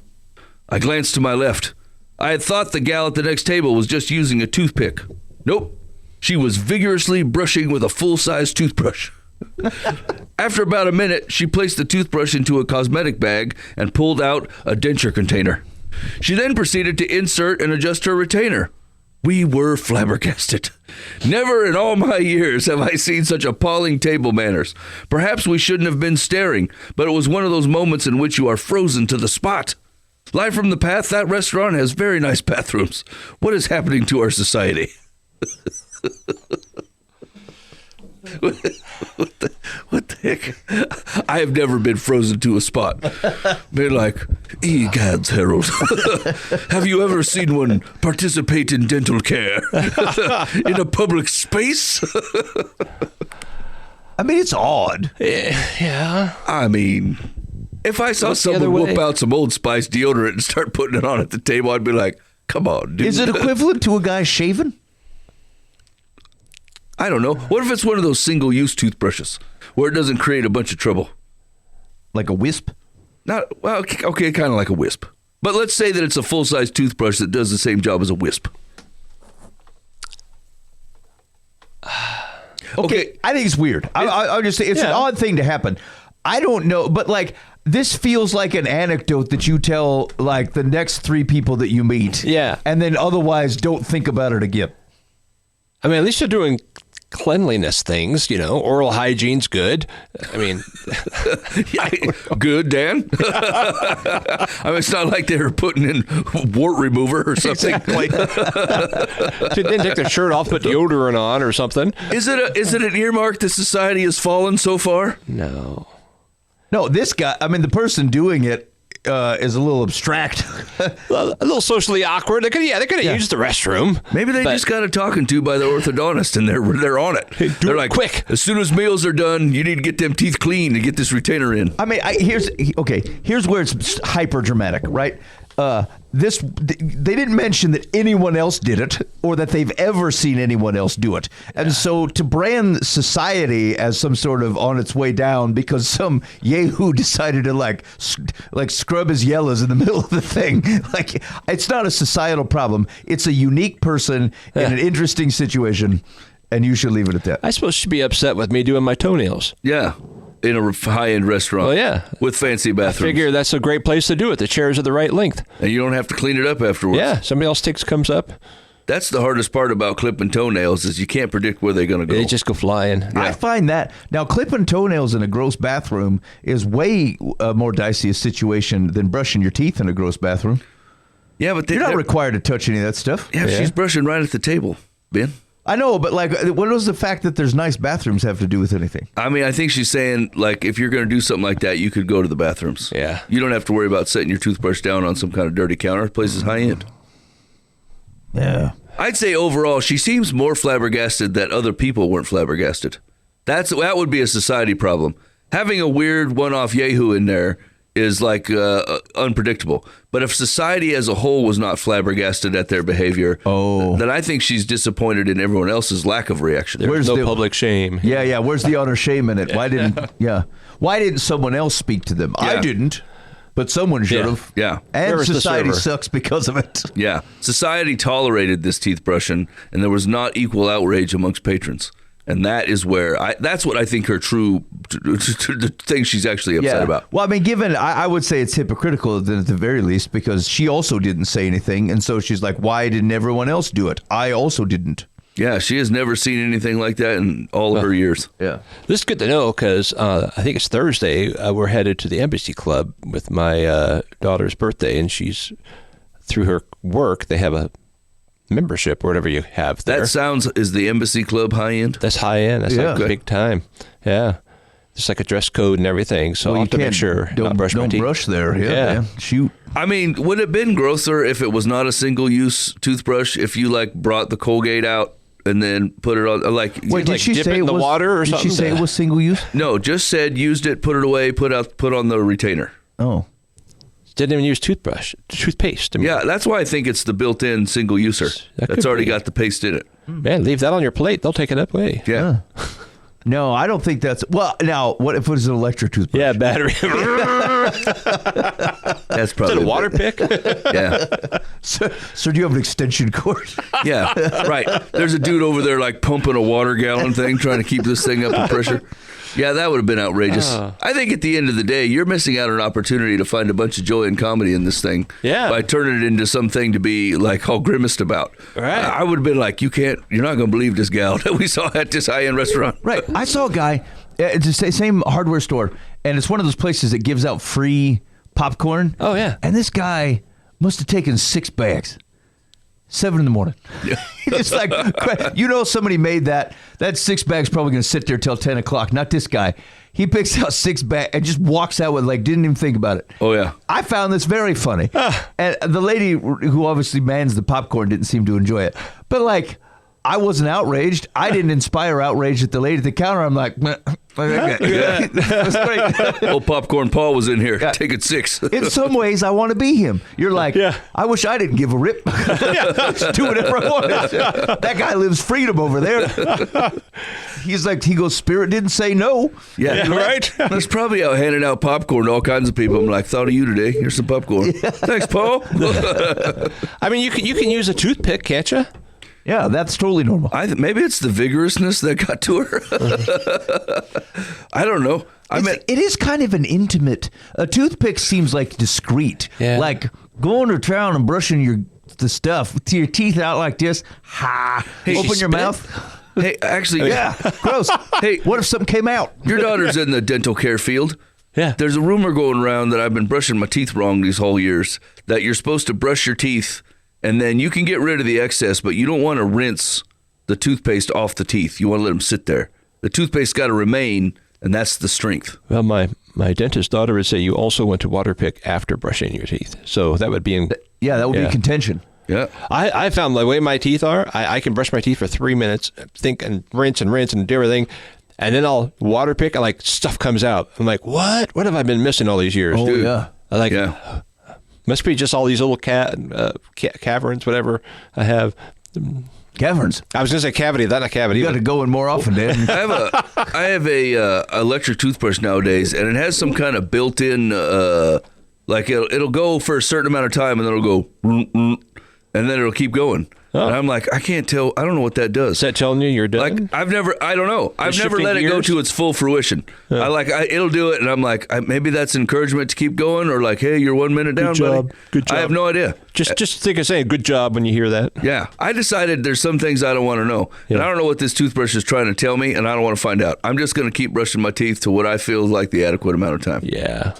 I glanced to my left. I had thought the gal at the next table was just using a toothpick. Nope. She was vigorously brushing with a full-size toothbrush. After about a minute, she placed the toothbrush into a cosmetic bag and pulled out a denture container. She then proceeded to insert and adjust her retainer. We were flabbergasted. Never in all my years have I seen such appalling table manners. Perhaps we shouldn't have been staring, but it was one of those moments in which you are frozen to the spot. Live from the Path, that restaurant has very nice bathrooms. What is happening to our society? What the heck? I have never been frozen to a spot. Been like, egads, Harold. Have you ever seen one participate in dental care in a public space? I mean, it's odd. Yeah. I mean, if I saw What's the someone other whip way? out some Old Spice deodorant and start putting it on at the table, I'd be like, come on, dude. Is it equivalent to a guy shaving? I don't know. What if it's one of those single-use toothbrushes where it doesn't create a bunch of trouble? Like a wisp? Not well, okay, kind of like a wisp. But let's say that it's a full-size toothbrush that does the same job as a wisp. Okay, I think it's weird. I'll just say it's an odd thing to happen. I don't know, but like this feels like an anecdote that you tell like the next three people that you meet. Yeah. And then otherwise don't think about it again. I mean, at least you're doing cleanliness things, you know, oral hygiene's good. I mean, Good, Dan. I mean, it's not like they were putting in wart remover or something. they didn't take their shirt off, put deodorant on or something. Is it an earmark that society has fallen so far? No. No, this guy, I mean, the person doing it is a little abstract. A little socially awkward. They could have used the restroom. Maybe they But- just got a talking to by the orthodontist, and they're on it. do They're it like, quick. As soon as meals are done, you need to get them teeth clean to get this retainer in. I mean, here's where it's hyper dramatic, right? They didn't mention that anyone else did it or that they've ever seen anyone else do it. And so to brand society as some sort of on its way down because some yahoo decided to like scrub his yellows in the middle of the thing, like it's not a societal problem. It's a unique person in an interesting situation, and you should leave it at that. I suppose she'd be upset with me doing my toenails. Yeah, in a high-end restaurant. Well, yeah. With fancy bathrooms. Figure that's a great place to do it. The chairs are the right length. And you don't have to clean it up afterwards. Yeah, somebody else comes up, That's the hardest part about clipping toenails is you can't predict where they're going to go. they just go flying. I find that now clipping toenails in a gross bathroom is way more dicey a situation than brushing your teeth in a gross bathroom. Yeah, but You're not required to touch any of that stuff. Yeah, she's brushing right at the table, Ben. I know, but like, what does the fact that there's nice bathrooms have to do with anything? I mean, I think she's saying, like, if you're going to do something like that, you could go to the bathrooms. Yeah. You don't have to worry about setting your toothbrush down on some kind of dirty counter. The place is high-end. Yeah. I'd say overall, she seems more flabbergasted that other people weren't flabbergasted. That would be a society problem. Having a weird one-off yahoo in there is like unpredictable. But if society as a whole was not flabbergasted at their behavior, then I think she's disappointed in everyone else's lack of reaction. There's no the- public shame. Yeah. Where's the honor shame in it? Why didn't someone else speak to them? I Yeah. didn't, but someone should have. Yeah. And Where was the society server? sucks because of it. Yeah. Society tolerated this teeth brushing, and there was not equal outrage amongst patrons. And that is where that's what I think her true the thing she's actually upset about. Well, I mean, I would say it's hypocritical at the very least because she also didn't say anything. And so she's like, why didn't everyone else do it? I also didn't. Yeah, she has never seen anything like that in all of her years. Yeah. This is good to know because I think it's Thursday. We're headed to the Embassy Club with my daughter's birthday, and she's through her work. They have a membership or whatever you have there. Is the Embassy Club high end? That's high end. That's like big time. Yeah. It's like a dress code and everything. So I'll have to make sure don't brush my teeth. brush there. Yeah. Man. Shoot. I mean, would it have been grosser if it was not a single-use toothbrush? If you like brought the Colgate out and then put it on, like, Wait, did she dip say it in the water or did something? Did she say it was single use? No, just said used it, put it away, put on the retainer. Oh. Didn't even use toothpaste. I mean, Yeah, that's why I think it's the built-in single user. That That's could already be. got the paste in it. Man, leave that on your plate. They'll take it up away. Yeah. No, I don't think that's. Well, now, what if it was an electric toothbrush? Yeah, battery. That's Is probably it a water pick? Yeah. So do you have an extension cord? Yeah, right. There's a dude over there like pumping a water gallon thing, trying to keep this thing up in pressure. Yeah, that would have been outrageous. I think at the end of the day, you're missing out on an opportunity to find a bunch of joy and comedy in this thing. Yeah. By turning it into something to be like all grimaced about. Right. I would have been like, you're not going to believe this gal that we saw at this high-end restaurant. Right. I saw a guy. It's the same hardware store, and it's one of those places that gives out free popcorn. Oh, yeah. And this guy must have taken 6 bags. 7 a.m. It's like, somebody made that 6 bags probably going to sit there till 10 o'clock. Not this guy. He picks out 6 bags and just walks out with didn't even think about it. Oh, yeah. I found this very funny. And the lady who obviously mans the popcorn didn't seem to enjoy it. But I wasn't outraged. I didn't inspire outrage at the lady at the counter. I'm like, that's great. Old Popcorn Paul was in here taking 6. In some ways, I want to be him. You're like, I wish I didn't give a rip. Just do whatever I wanted. That guy lives freedom over there. He's like, he goes, Spirit didn't say no. Yeah, right? That's probably out handing out popcorn to all kinds of people. I'm like, thought of you today. Here's some popcorn. Thanks, Paul. I mean, you can use a toothpick, can't you? Yeah, that's totally normal. Maybe it's the vigorousness that got to her. I don't know. It is kind of an intimate. A toothpick seems like discreet. Yeah. Like going to town and brushing the stuff with your teeth out like this. Hey, Open she your spit? mouth. Hey, actually, Yeah, gross. Hey, What if something came out? your daughter's in the dental care field. Yeah. There's a rumor going around that I've been brushing my teeth wrong these whole years, that you're supposed to brush your teeth and then you can get rid of the excess, but you don't want to rinse the toothpaste off the teeth. You want to let them sit there. The toothpaste got to remain, and that's the strength. Well, my dentist daughter would say you also want to water pick after brushing your teeth. So that would be in. Yeah, that would be contention. Yeah. I found the way my teeth are, I can brush my teeth for 3 minutes, think and rinse and do everything. And then I'll water pick and stuff comes out. I'm like, what? What have I been missing all these years? Oh, Dude. yeah. I must be just all these little caverns, whatever I have. Caverns. I was going to say cavity, not a cavity. You got to go in more often, Dan. I have a electric toothbrush nowadays, and it has some kind of built-in, it'll go for a certain amount of time, and then it'll go, and then it'll keep going. And I'm like, I can't tell. I don't know what that does. Is that telling you you're done? I don't know. I've never shifting let it go gears? to its full fruition. It'll do it, and I'm like, maybe that's encouragement to keep going, or hey, you're 1 minute down, job. buddy. Good job. I have no idea. Just think of saying good job when you hear that. Yeah, I decided there's some things I don't want to know, and I don't know what this toothbrush is trying to tell me, and I don't want to find out. I'm just going to keep brushing my teeth to what I feel is like the adequate amount of time. Yeah.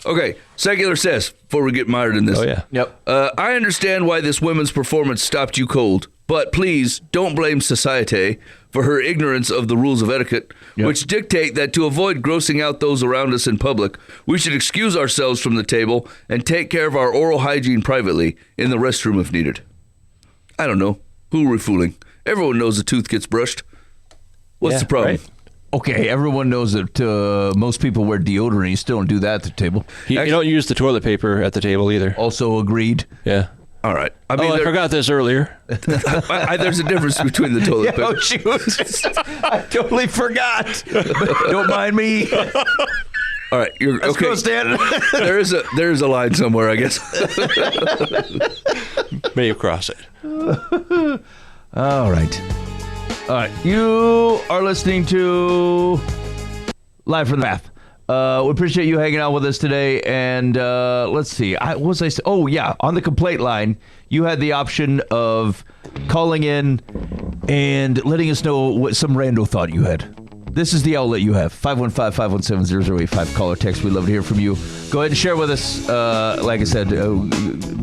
Okay, Secular says, before we get mired in this. Oh, yeah. Yep. I understand why this women's performance stopped you cold, but please don't blame society for her ignorance of the rules of etiquette, which dictate that to avoid grossing out those around us in public, we should excuse ourselves from the table and take care of our oral hygiene privately in the restroom if needed. I don't know. Who are we fooling? Everyone knows a tooth gets brushed. What's the problem? Right. Okay, everyone knows that most people wear deodorant. You still don't do that at the table. You don't use the toilet paper at the table either. Also agreed. Yeah. All right. I I forgot this earlier. there's a difference between the toilet paper. Oh, shoot. I totally forgot. Don't mind me. All right, you're Let's okay. go, Stan. There is a line somewhere, I guess. May you cross it. All right. All right. You are listening to Live from the Bath. We appreciate you hanging out with us today. And let's see. Oh, yeah. On the complaint line, you had the option of calling in and letting us know what some rando thought you had. this is the outlet you have. 515-517-0085. Call or text. We'd love to hear from you. Go ahead and share with us. Like I said,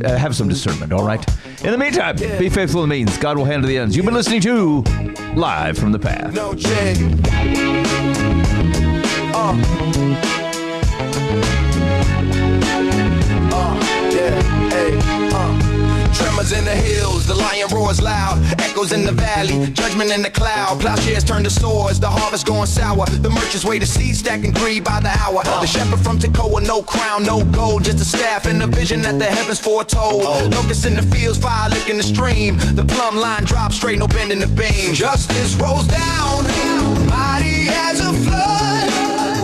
have some discernment, all right? In the meantime, be faithful in the means. God will handle the ends. You've been listening to Live from the Path. No check. Tremors in the hills, the lion roars loud, echoes in the valley, judgment in the cloud, plowshares turn to swords, the harvest going sour, the merchants wait to see, stacking greed by the hour, the shepherd from Tekoa, no crown, no gold, just a staff and a vision that the heavens foretold, locusts in the fields, fire licking the stream, the plumb line drops straight, no bend in the beam, justice rolls down, mighty as a flood,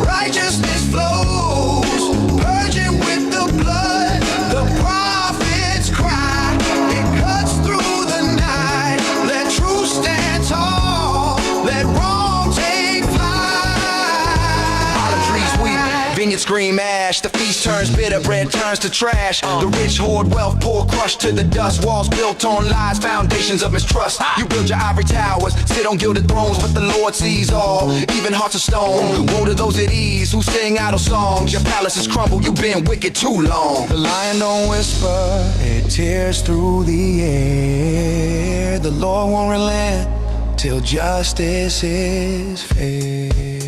righteousness flows, purging with the blood, the prophets cry, it cuts through the night, let truth stand tall, let wrong take flight. Olive trees weep, vineyard scream ash, the feast turns bitter, bread turns to trash, the rich hoard wealth, poor crushed to the dust, walls built on lies, foundations of mistrust, you build your ivory towers, sit on gilded thrones, but the Lord sees all, even hearts of stone, woe to those at ease who sing idle songs, your palaces crumble, you've been wicked too long. The lion don't whisper, it tears through the air, the Lord won't relent till justice is fair.